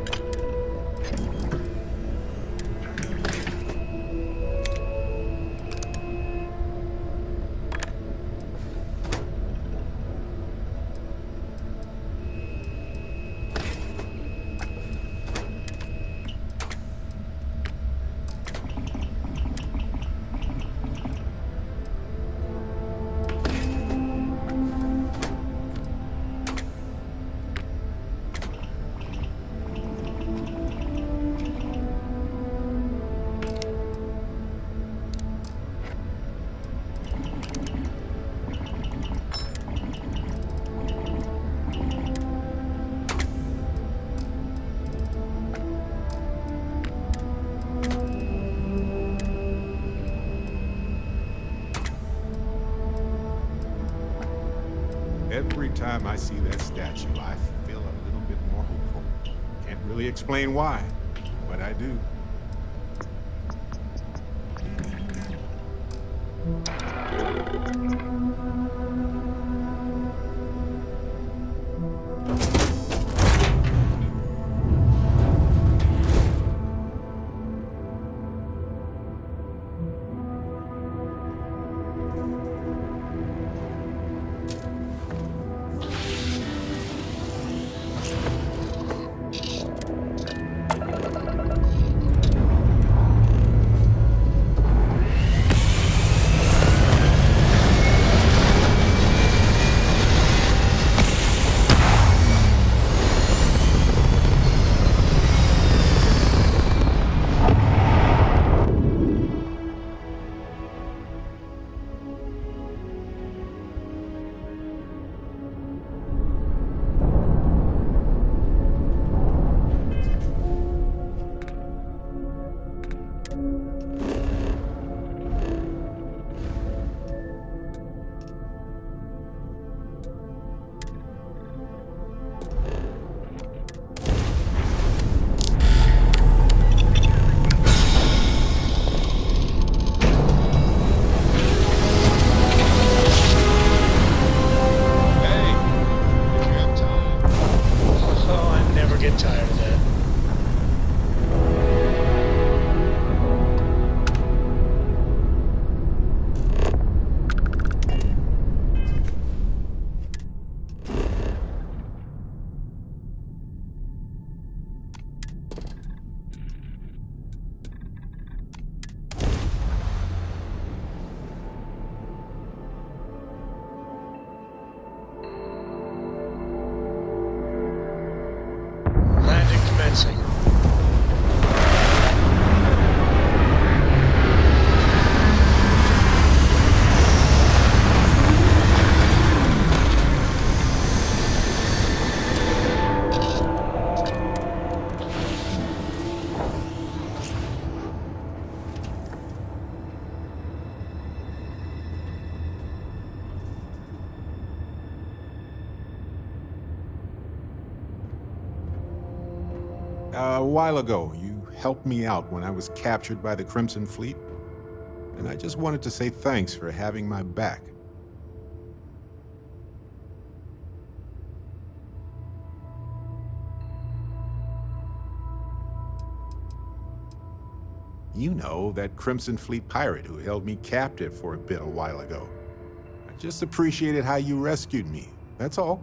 Every time I see that statue, I feel a little bit more hopeful. Can't really explain why, but I do. Yes, I know. A while ago, you helped me out when I was captured by the Crimson Fleet, and I just wanted to say thanks for having my back. You know, that Crimson Fleet pirate who held me captive for a bit a while ago. I just appreciated how you rescued me, that's all.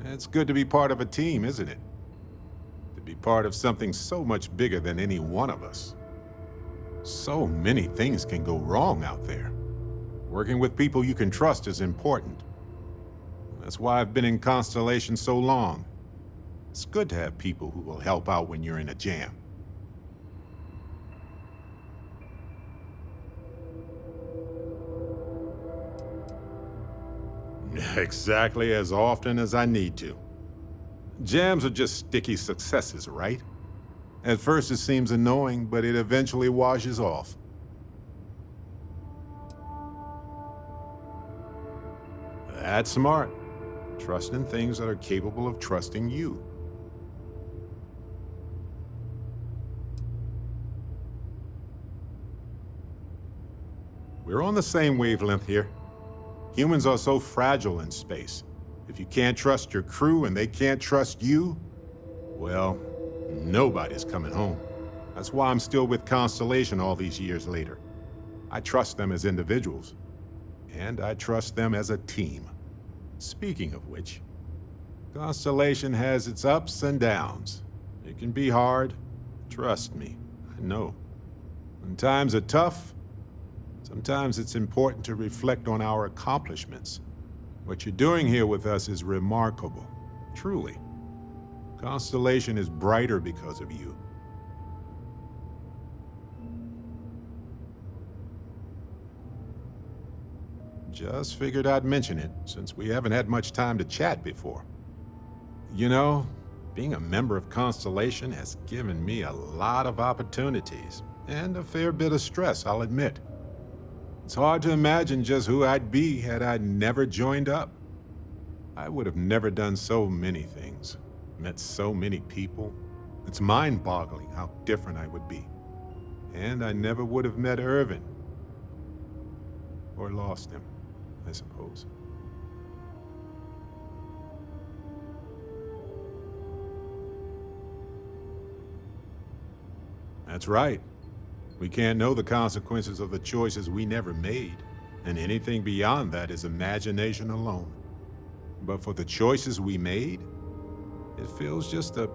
It's good to be part of a team, isn't it? To be part of something so much bigger than any one of us. So many things can go wrong out there. Working with people you can trust is important. That's why I've been in Constellation so long. It's good to have people who will help out when you're in a jam. Exactly as often as I need to. Jams are just sticky successes, right? At first it seems annoying, but it eventually washes off. That's smart. Trust in things that are capable of trusting you. We're on the same wavelength here. Humans are so fragile in space. If you can't trust your crew and they can't trust you, well, nobody's coming home. That's why I'm still with Constellation all these years later. I trust them as individuals, and I trust them as a team. Speaking of which, Constellation has its ups and downs. It can be hard, trust me, I know. When times are tough, sometimes it's important to reflect on our accomplishments. What you're doing here with us is remarkable, truly. Constellation is brighter because of you. Just figured I'd mention it, since we haven't had much time to chat before. You know, being a member of Constellation has given me a lot of opportunities, and a fair bit of stress, I'll admit. It's hard to imagine just who I'd be had I never joined up. I would have never done so many things, met so many people. It's mind-boggling how different I would be. And I never would have met Irvin. Or lost him, I suppose. That's right. We can't know the consequences of the choices we never made, and anything beyond that is imagination alone. But for the choices we made, it feels just a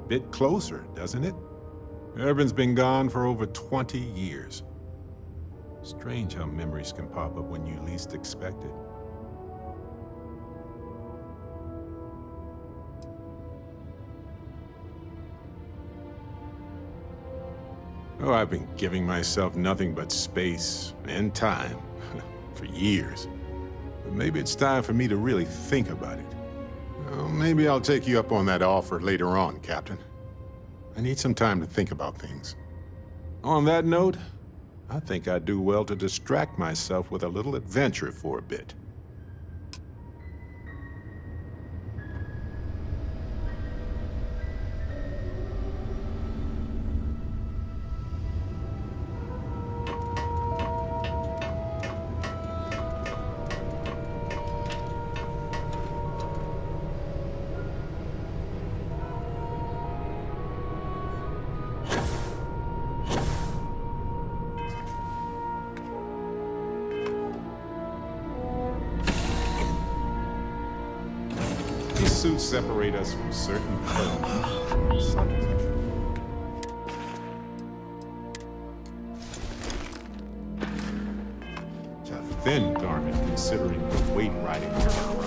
bit closer, doesn't it? Irvin's been gone for over 20 years. Strange how memories can pop up when you least expect it. Oh, I've been giving myself nothing but space and time for years. But maybe it's time for me to really think about it. Well, maybe I'll take you up on that offer later on, Captain. I need some time to think about things. On that note, I think I'd do well to distract myself with a little adventure for a bit. These suits separate us from certain perils. It's a thin garment considering the weight riding around.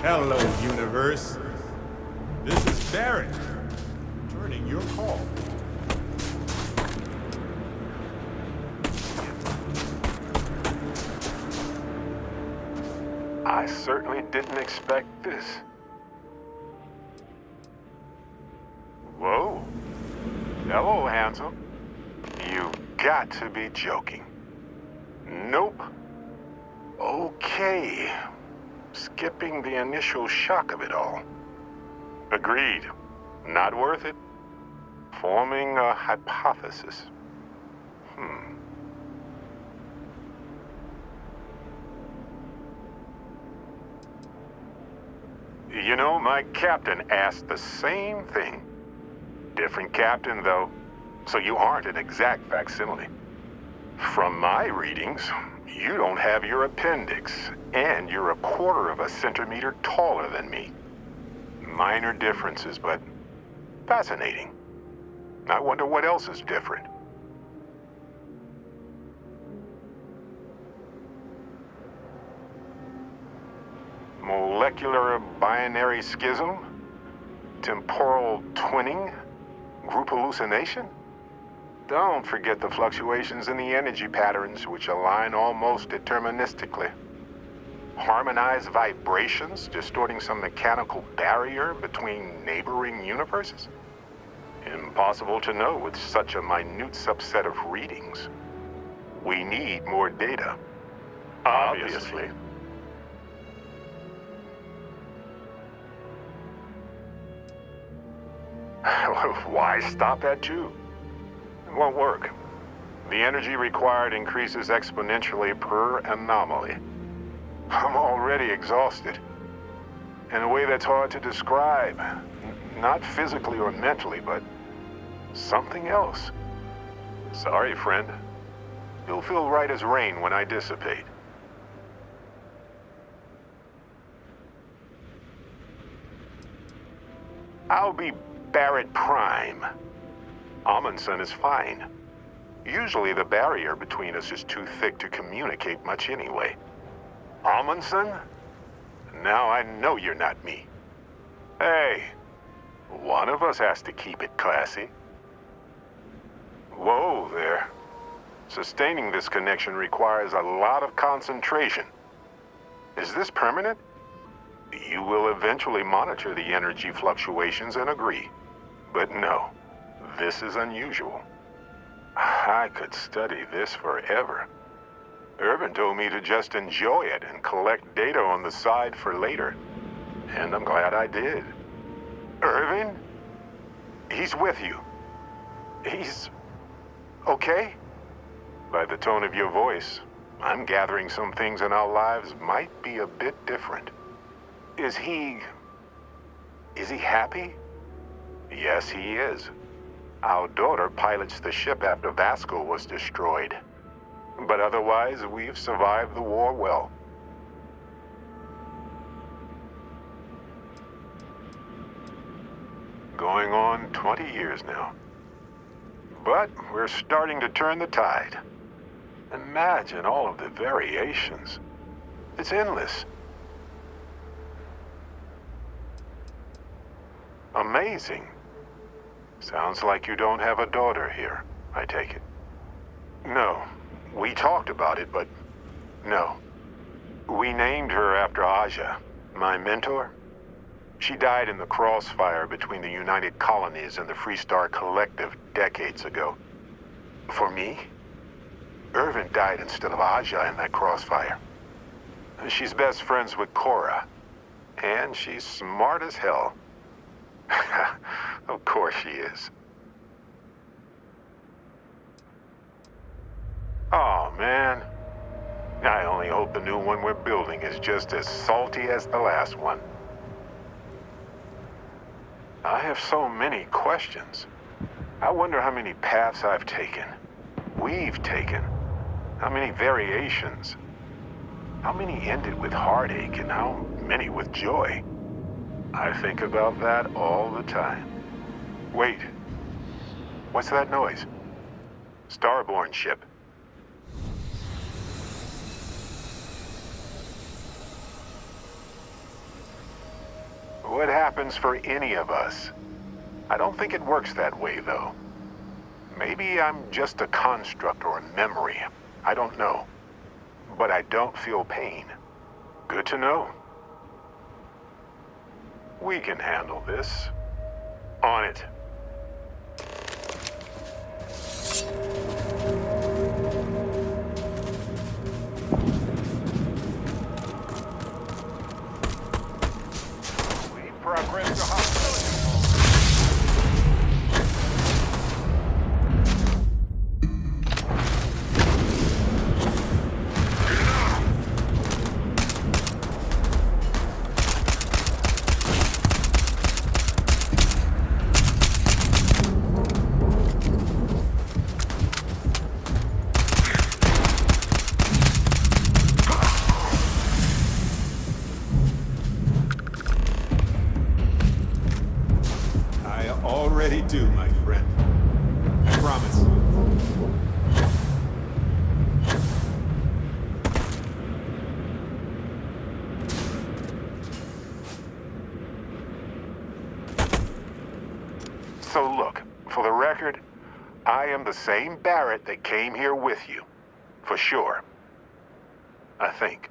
Hello, universe. This is Barrett, returning your call. I certainly didn't expect this. Whoa. Hello, handsome. You've got to be joking. Nope. Okay. Skipping the initial shock of it all. Agreed. Not worth it. Forming a hypothesis. You know, my captain asked the same thing. Different captain, though, so you aren't an exact facsimile. From my readings, you don't have your appendix, and you're a quarter of a centimeter taller than me. Minor differences, but fascinating. I wonder what else is different. Molecular binary schism? Temporal twinning? Group hallucination? Don't forget the fluctuations in the energy patterns, which align almost deterministically. Harmonized vibrations, distorting some mechanical barrier between neighboring universes? Impossible to know with such a minute subset of readings. We need more data. Obviously. Why stop at 2? It won't work. The energy required increases exponentially per anomaly. I'm already exhausted. In a way that's hard to describe. Not physically or mentally, but something else. Sorry, friend. You'll feel right as rain when I dissipate. I'll be Barrett Prime. Amundsen is fine. Usually the barrier between us is too thick to communicate much anyway. Amundsen? Now I know you're not me. Hey, one of us has to keep it classy. Whoa there. Sustaining this connection requires a lot of concentration. Is this permanent? You will eventually monitor the energy fluctuations and agree. But no, this is unusual. I could study this forever. Irvin told me to just enjoy it and collect data on the side for later. And I'm glad I did. Irvin? He's with you. He's okay? By the tone of your voice, I'm gathering some things in our lives might be a bit different. Is he happy? Yes, he is. Our daughter pilots the ship after Vasco was destroyed. But otherwise, we've survived the war well. Going on 20 years now. But we're starting to turn the tide. Imagine all of the variations. It's endless. Amazing. Sounds like you don't have a daughter here, I take it. No, we talked about it, but no. We named her after Aja, my mentor. She died in the crossfire between the United Colonies and the Freestar Collective decades ago. For me, Irvin died instead of Aja in that crossfire. She's best friends with Cora, and she's smart as hell. Of course she is. Oh, man. I only hope the new one we're building is just as salty as the last one. I have so many questions. I wonder how many paths I've taken. We've taken. How many variations. How many ended with heartache and how many with joy. I think about that all the time. Wait. What's that noise? Starborn ship. happens for any of us. I don't think it works that way, though. Maybe I'm just a construct or a memory. I don't know. But I don't feel pain. Good to know. We can handle this. On it. We progress to hostility. Already do, my friend. I promise. So look, for the record, I am the same Barrett that came here with you. For sure. I think.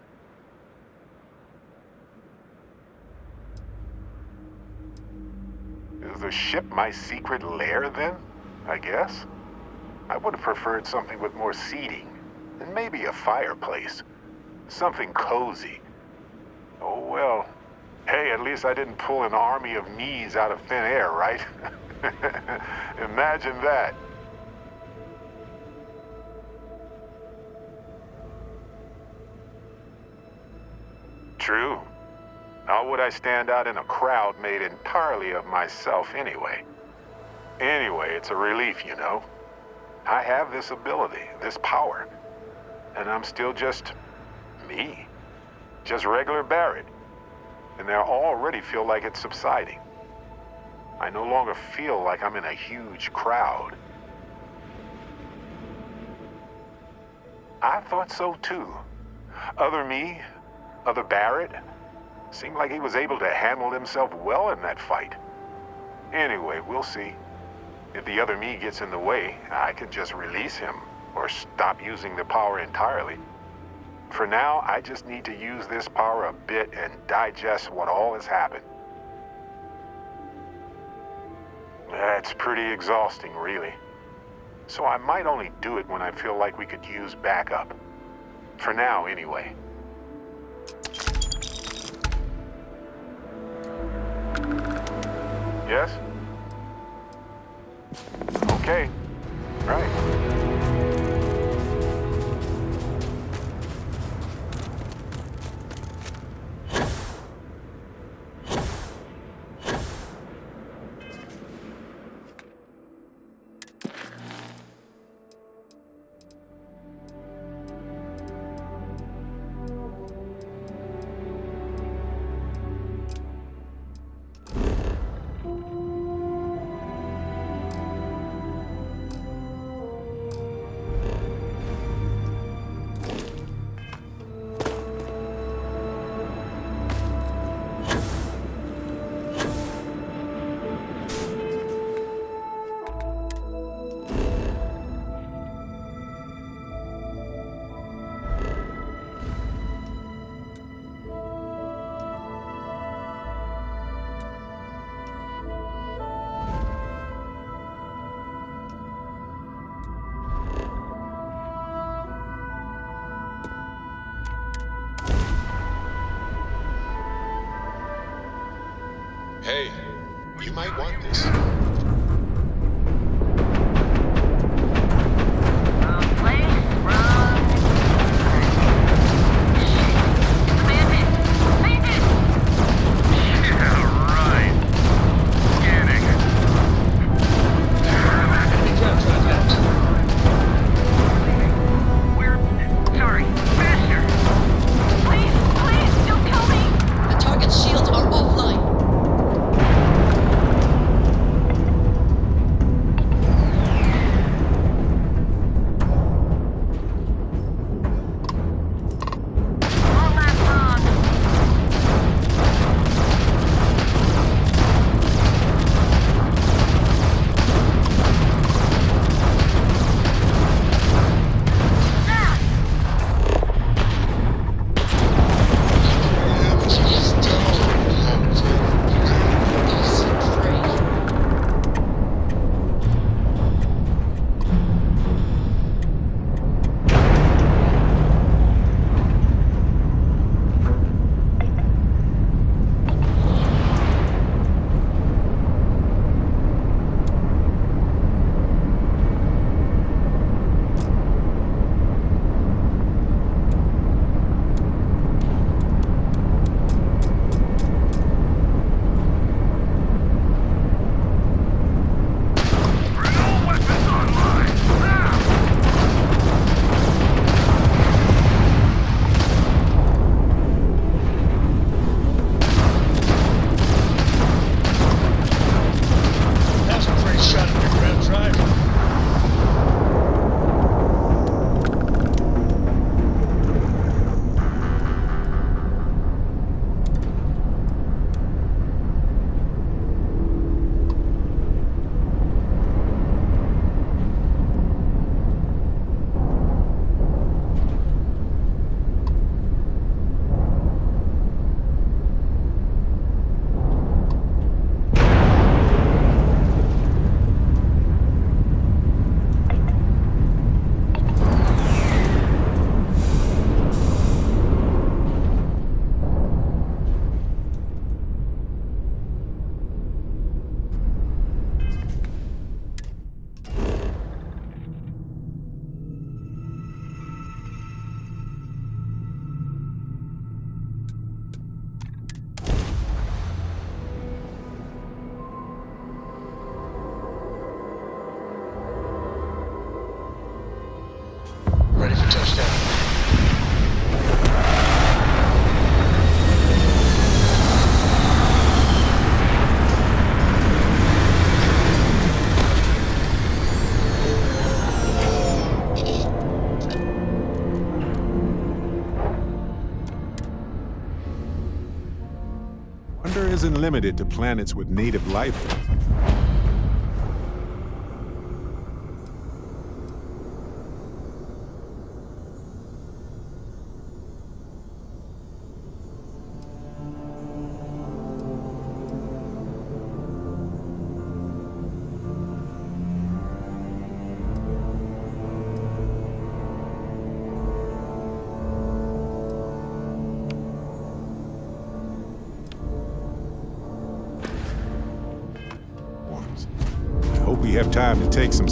Is the ship my secret lair, then? I guess? I would have preferred something with more seating, and maybe a fireplace. Something cozy. Oh well. Hey, at least I didn't pull an army of knees out of thin air, right? Imagine that. True. How would I stand out in a crowd made entirely of myself anyway? Anyway, it's a relief, you know. I have this ability, this power. And I'm still just me. Just regular Barrett. And I already feel like it's subsiding. I no longer feel like I'm in a huge crowd. I thought so too. Other me, other Barrett, seemed like he was able to handle himself well in that fight. Anyway, we'll see. If the other me gets in the way, I can just release him or stop using the power entirely. For now, I just need to use this power a bit and digest what all has happened. That's pretty exhausting, really. So I might only do it when I feel like we could use backup. For now, anyway. Yes? Okay. Right. Hey, you might want this. isn't limited to planets with native life. I hope we have time to take some.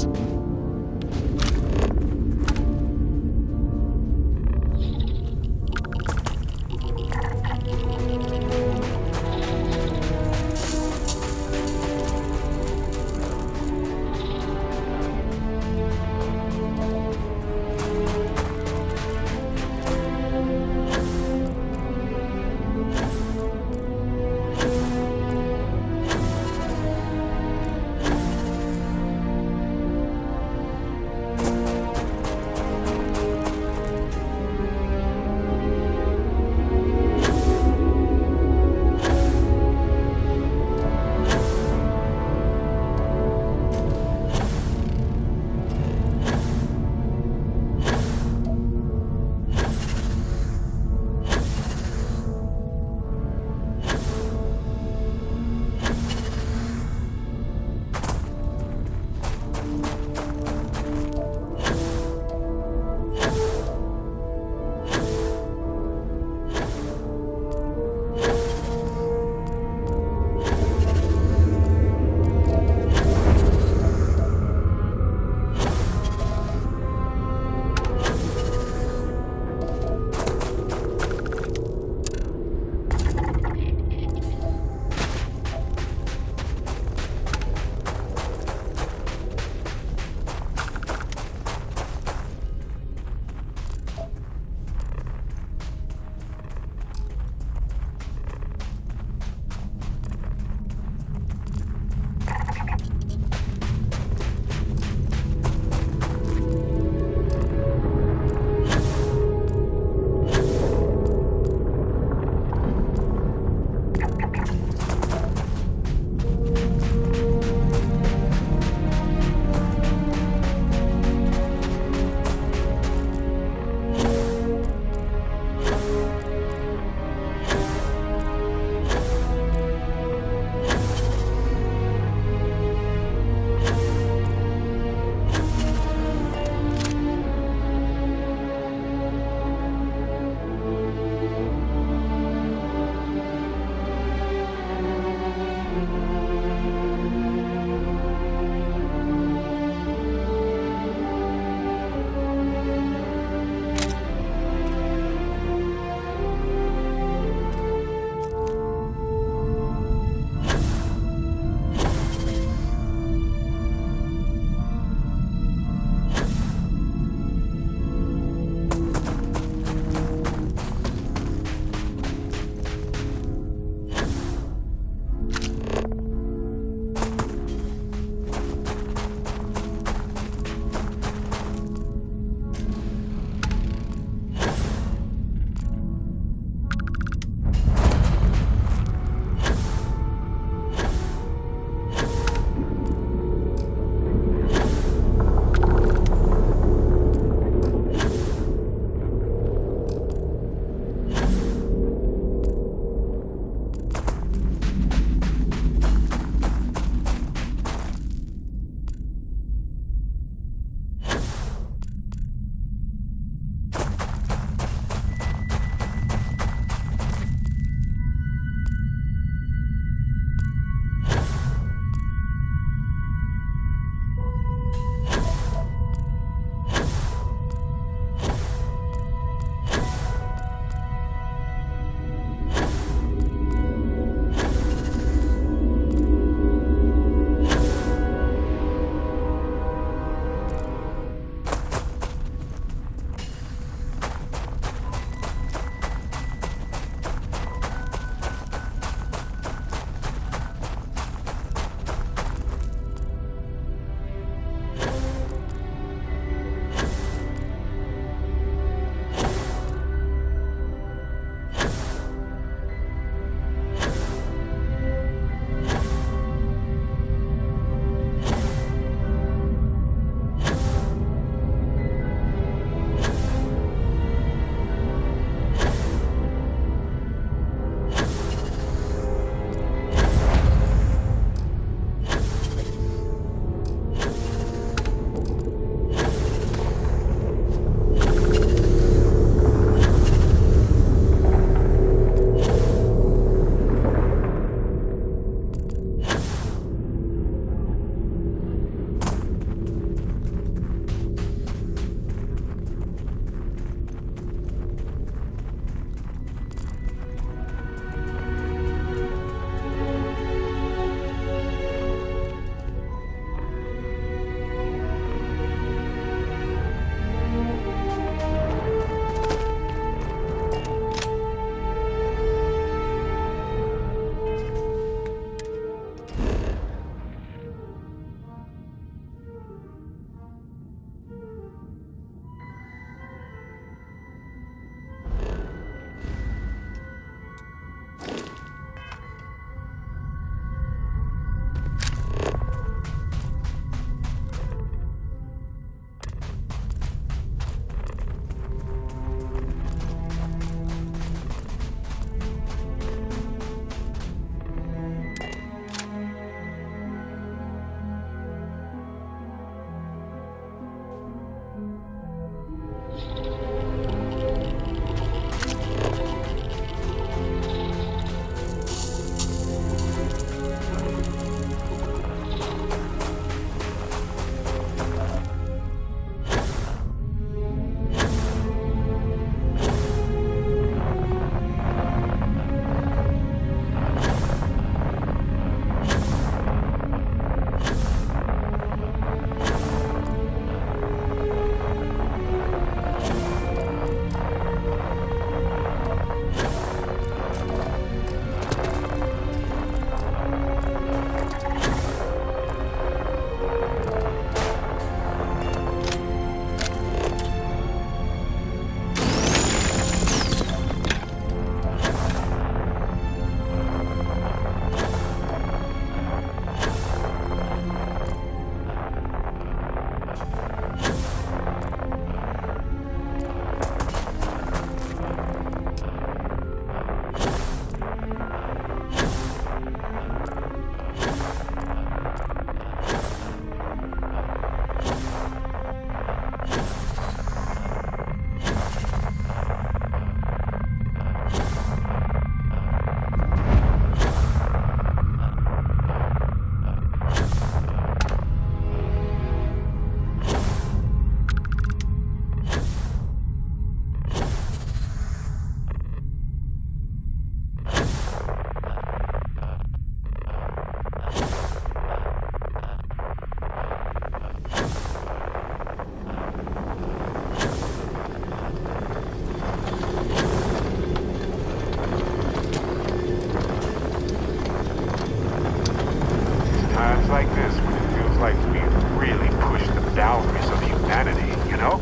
like we've really pushed the boundaries of humanity, you know?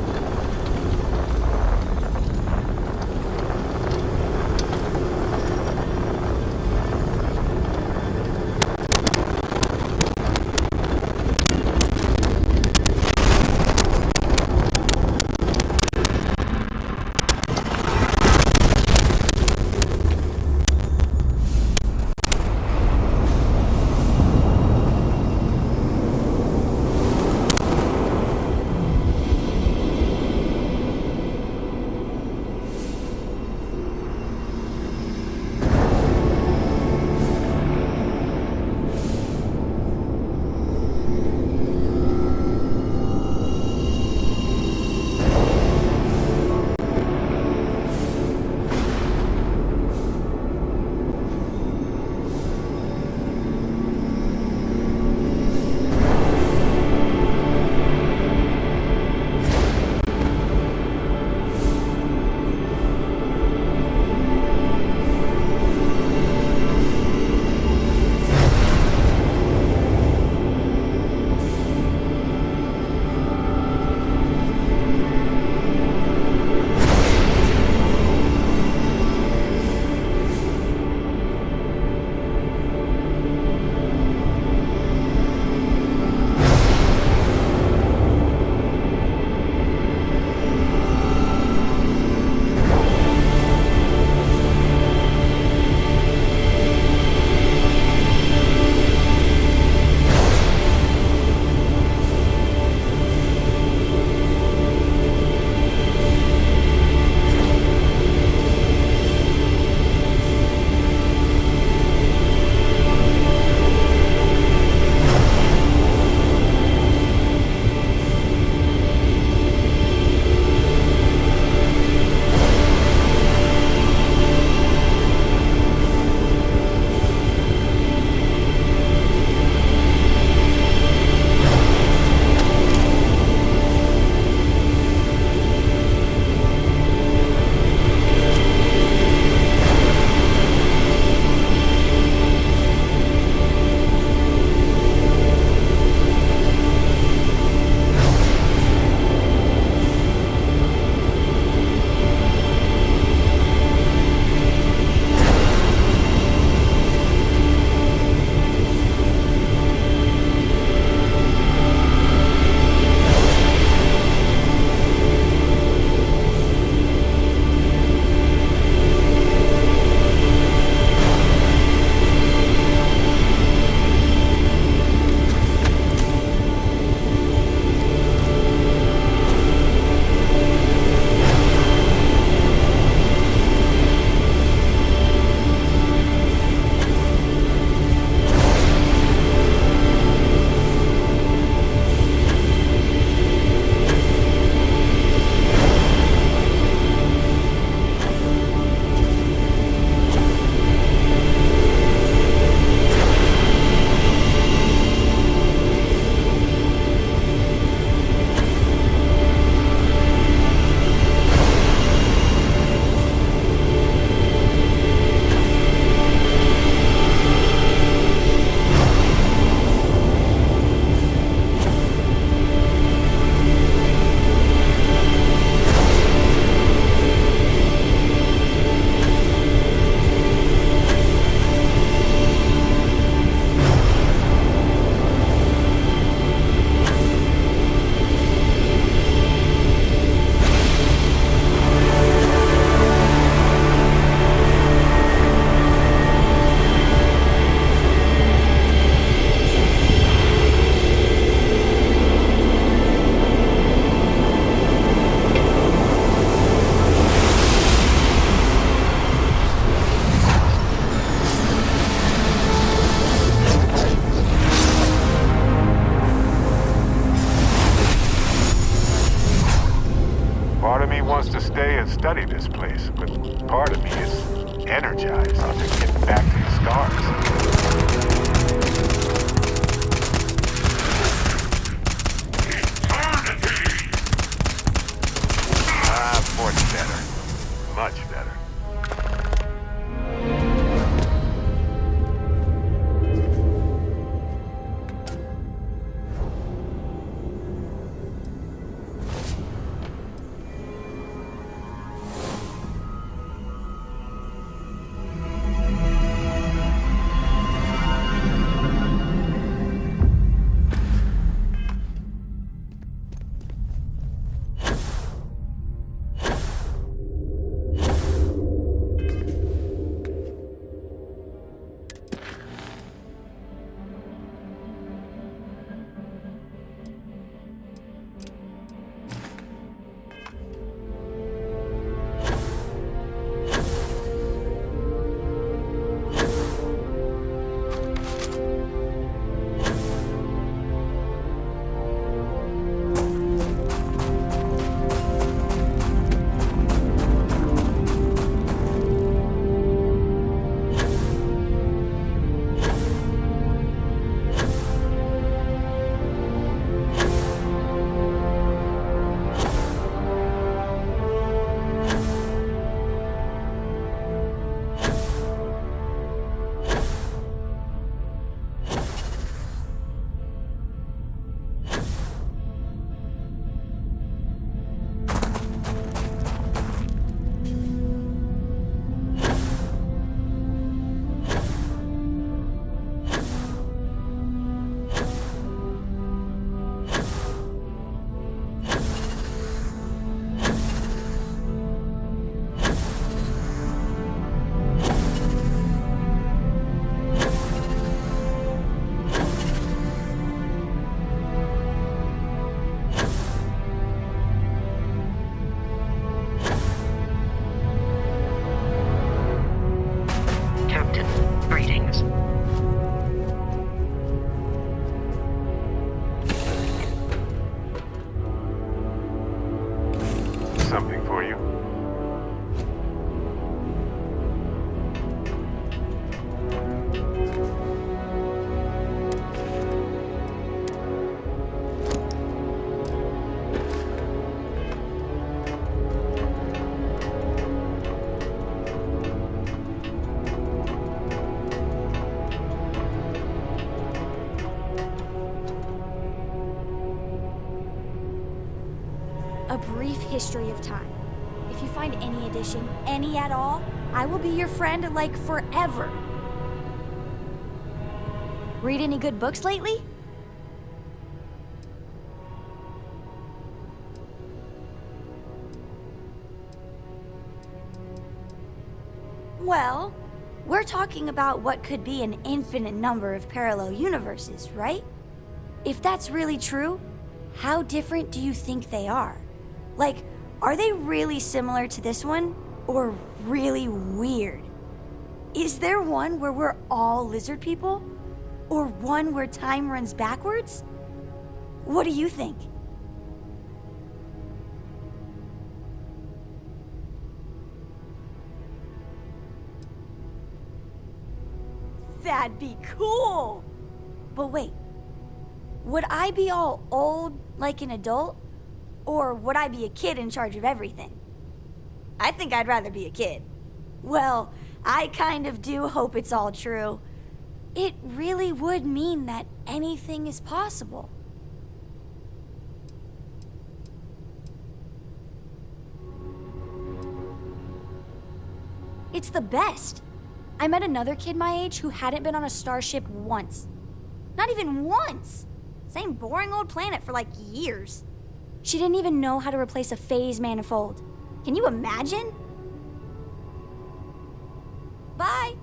wants to stay and study this place, but part of me is energized to get back to the stars. Much better. Much better. a brief history of time. If you find any addition, any at all, I will be your friend like forever. Read any good books lately? Well, we're talking about what could be an infinite number of parallel universes, right? If that's really true, how different do you think they are? Like, are they really similar to this one, or really weird? Is there one where we're all lizard people? Or one where time runs backwards? What do you think? That'd be cool! But wait, would I be all old like an adult? Or would I be a kid in charge of everything? I think I'd rather be a kid. Well, I kind of do hope it's all true. It really would mean that anything is possible. It's the best. I met another kid my age who hadn't been on a starship once. Not even once! Same boring old planet for like years. She didn't even know how to replace a phase manifold. Can you imagine? Bye!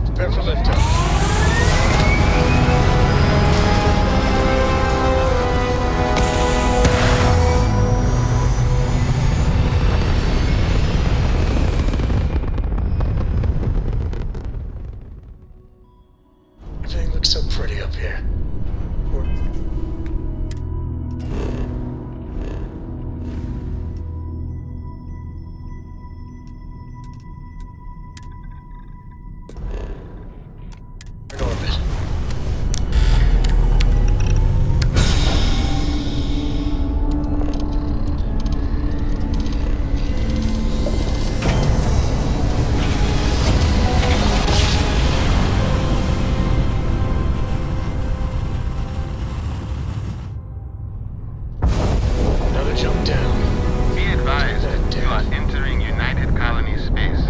Prepare for liftoff. Everything looks so pretty up here. In orbit. Another jump down. Be advised, you are entering United Colony space.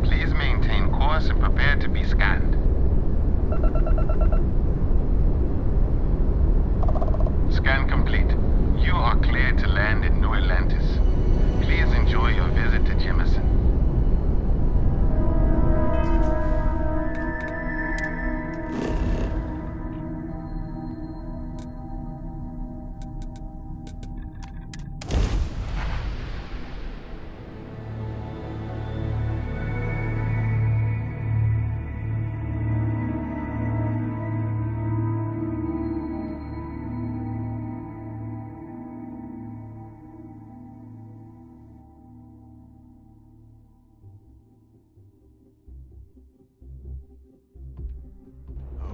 Please maintain course and prepare to be scanned. Scan complete. You are cleared to land in New Atlantis. Please enjoy your visit to Jemison.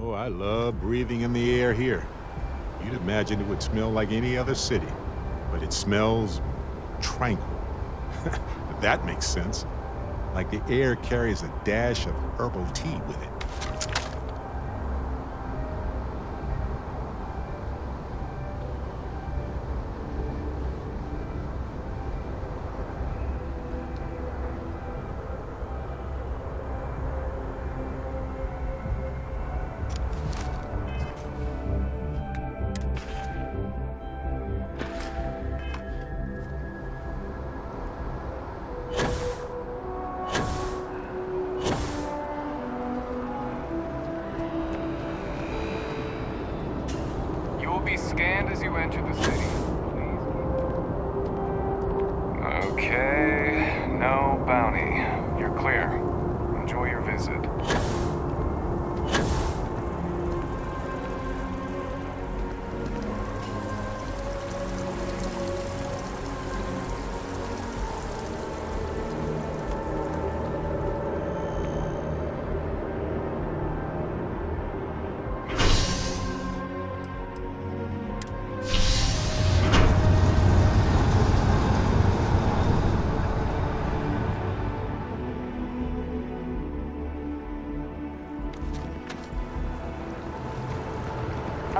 Oh, I love breathing in the air here. You'd imagine it would smell like any other city, but it smells tranquil. That makes sense. Like the air carries a dash of herbal tea with it. You will be scanned as you enter the city. Okay, no bounty. You're clear. Enjoy your visit.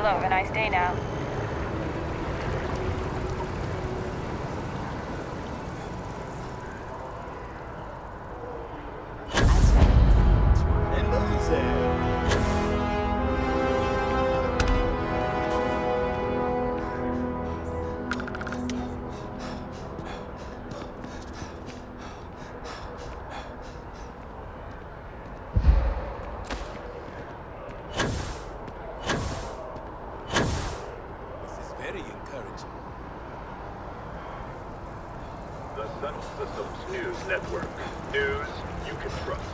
Hello, have a nice day now. The Sun Systems News Network. News you can trust.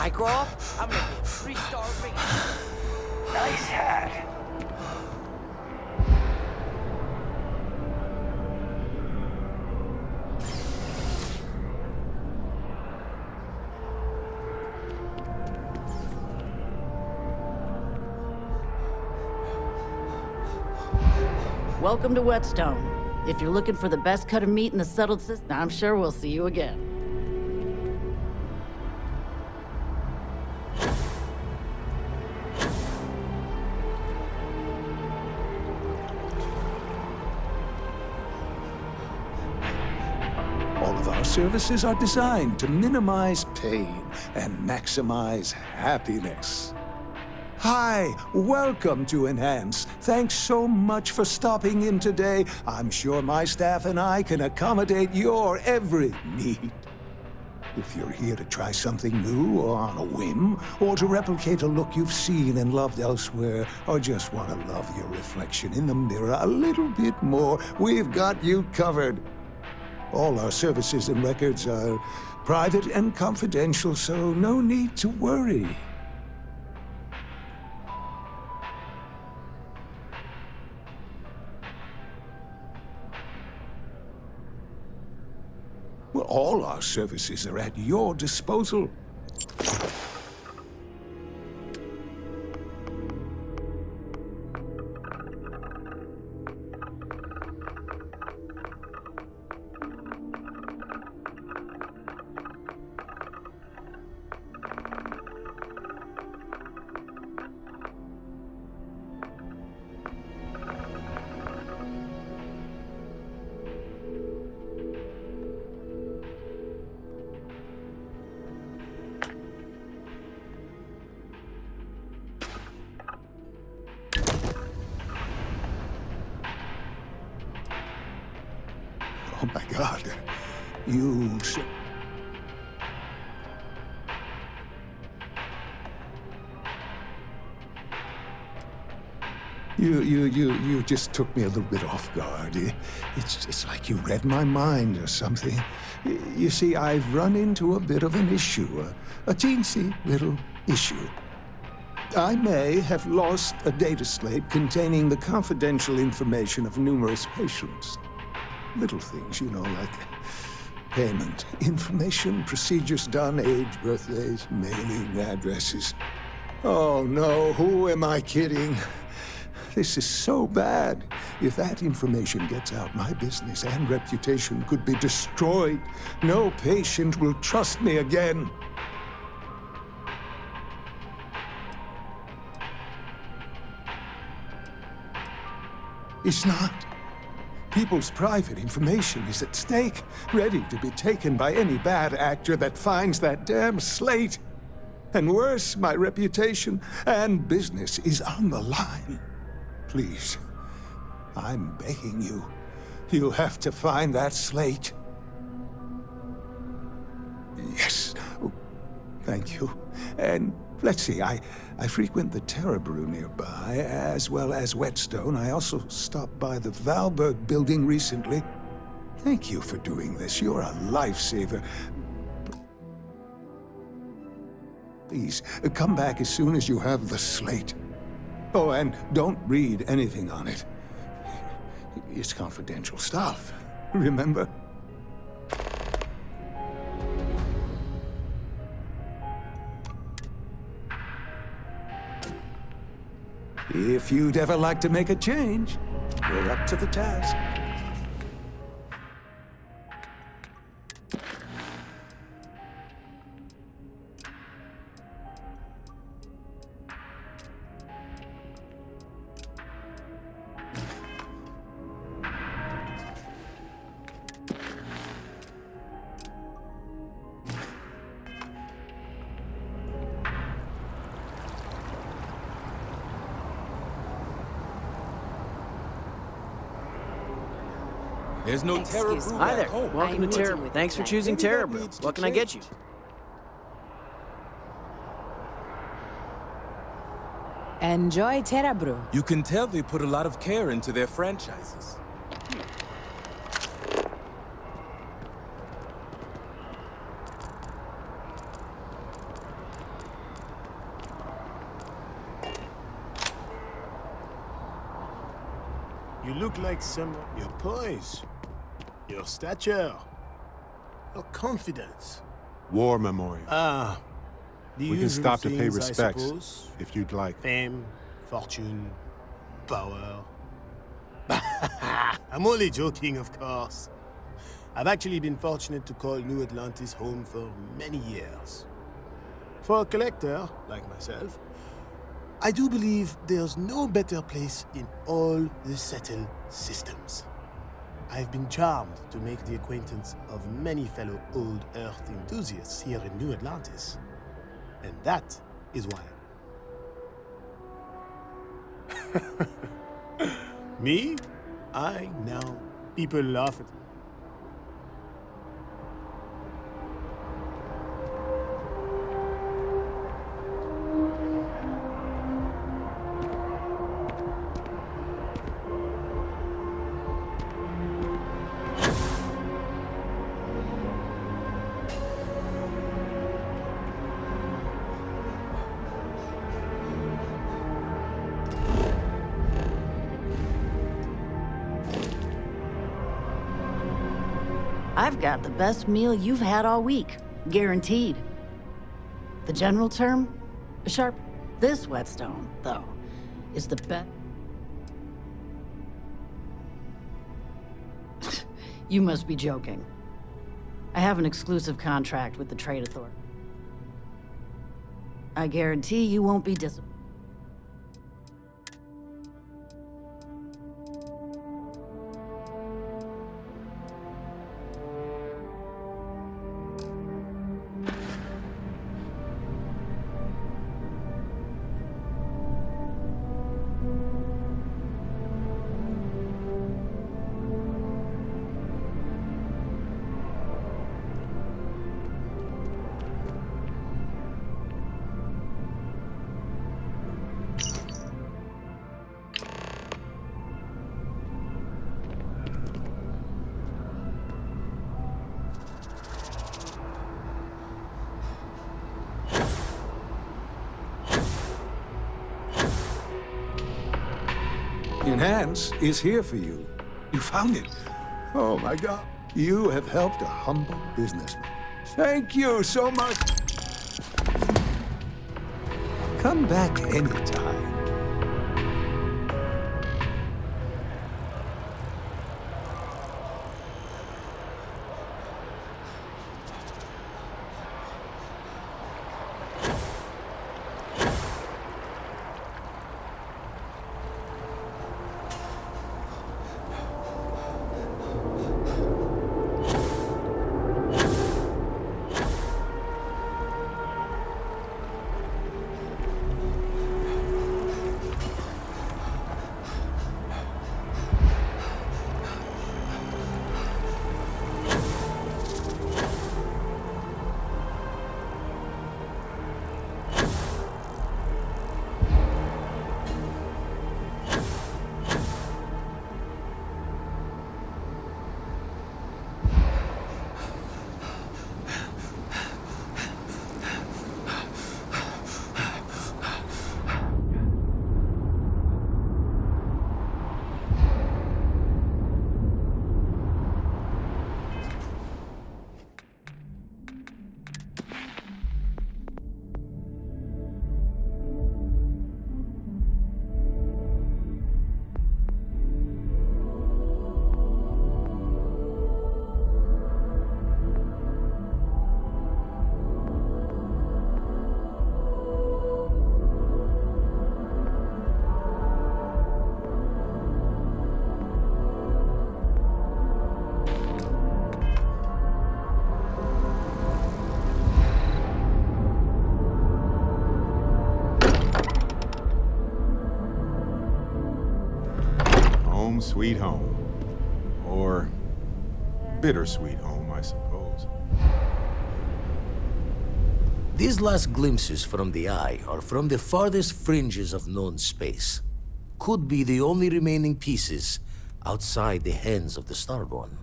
I grow up, I'm gonna be a 3-star ranger. Nice hat. Welcome to Whetstone. If you're looking for the best cut of meat in the settled system, I'm sure we'll see you again. All of our services are designed to minimize pain and maximize happiness. Hi, welcome to Enhance. Thanks so much for stopping in today. I'm sure my staff and I can accommodate your every need. If you're here to try something new or on a whim, or to replicate a look you've seen and loved elsewhere, or just want to love your reflection in the mirror a little bit more, we've got you covered. All our services and records are private and confidential, so no need to worry. Well, all our services are at your disposal. Oh my God. You... You just took me a little bit off guard. It's like you read my mind or something. You see, I've run into a bit of an issue, a teensy little issue. I may have lost a data slate containing the confidential information of numerous patients. Little things, you know, like payment, information, procedures done, age, birthdays, mailing addresses. Oh no, who am I kidding? This is so bad. If that information gets out, my business and reputation could be destroyed. No patient will trust me again. It's not. People's private information is at stake, ready to be taken by any bad actor that finds that damn slate. And worse, my reputation and business is on the line. Please, I'm begging you. You'll have to find that slate. Yes. Oh, thank you. And let's see, I frequent the Terror Brew nearby, as well as Whetstone. I also stopped by the Valberg building recently. Thank you for doing this. You're a lifesaver. Please, come back as soon as you have the slate. Oh, and don't read anything on it. It's confidential stuff, remember? If you'd ever like to make a change, we're up to the task. There's no Terra Brew. Hi there. at home. Welcome to Terra Brew. Thanks for choosing Terra Brew. What can I get you? Enjoy Terra Brew. You can tell they put a lot of care into their franchises. You look like someone. Your poise, your stature, your confidence. War memorial. Ah, the We can usual stop to pay things, I respects, suppose. if you'd like. Fame, fortune, power. I'm only joking, of course. I've actually been fortunate to call New Atlantis home for many years. For a collector, like myself, I do believe there's no better place in all the settled systems. I've been charmed to make the acquaintance of many fellow old Earth enthusiasts here in New Atlantis. And that is why. Me? I know. People laugh at me. I've got the best meal you've had all week. Guaranteed. The general term? Sharp. This whetstone, though, is the best. You must be joking. I have an exclusive contract with the Trade Authority. I guarantee you won't be disappointed. Enhance is here for you. You found it. Oh my God. You have helped a humble businessman. Thank you so much. Come back anytime. Sweet home. Or bittersweet home, I suppose. These last glimpses from the Eye are from the farthest fringes of known space. Could be the only remaining pieces outside the hands of the Starborn.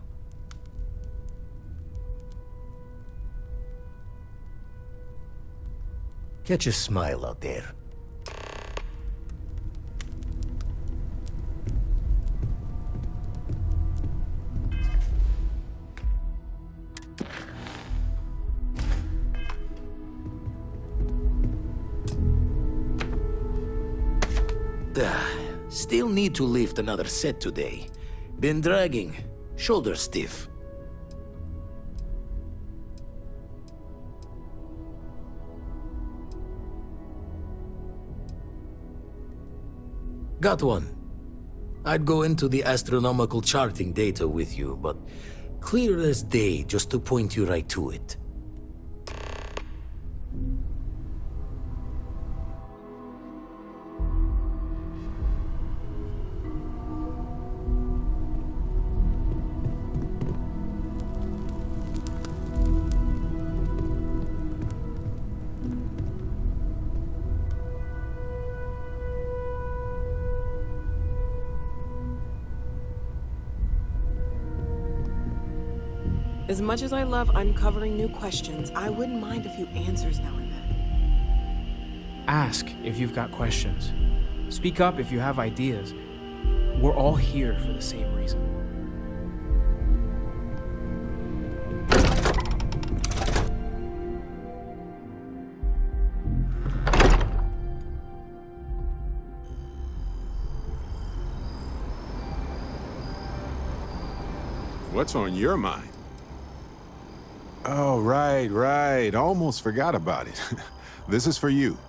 Catch a smile out there. Still need to lift another set today. Been dragging. Shoulder stiff. Got one. I'd go into the astronomical charting data with you, but clear as day just to point you right to it. As much as I love uncovering new questions, I wouldn't mind a few answers now and then. Ask if you've got questions. Speak up if you have ideas. We're all here for the same reason. What's on your mind? Oh, right. Almost forgot about it. This is for you.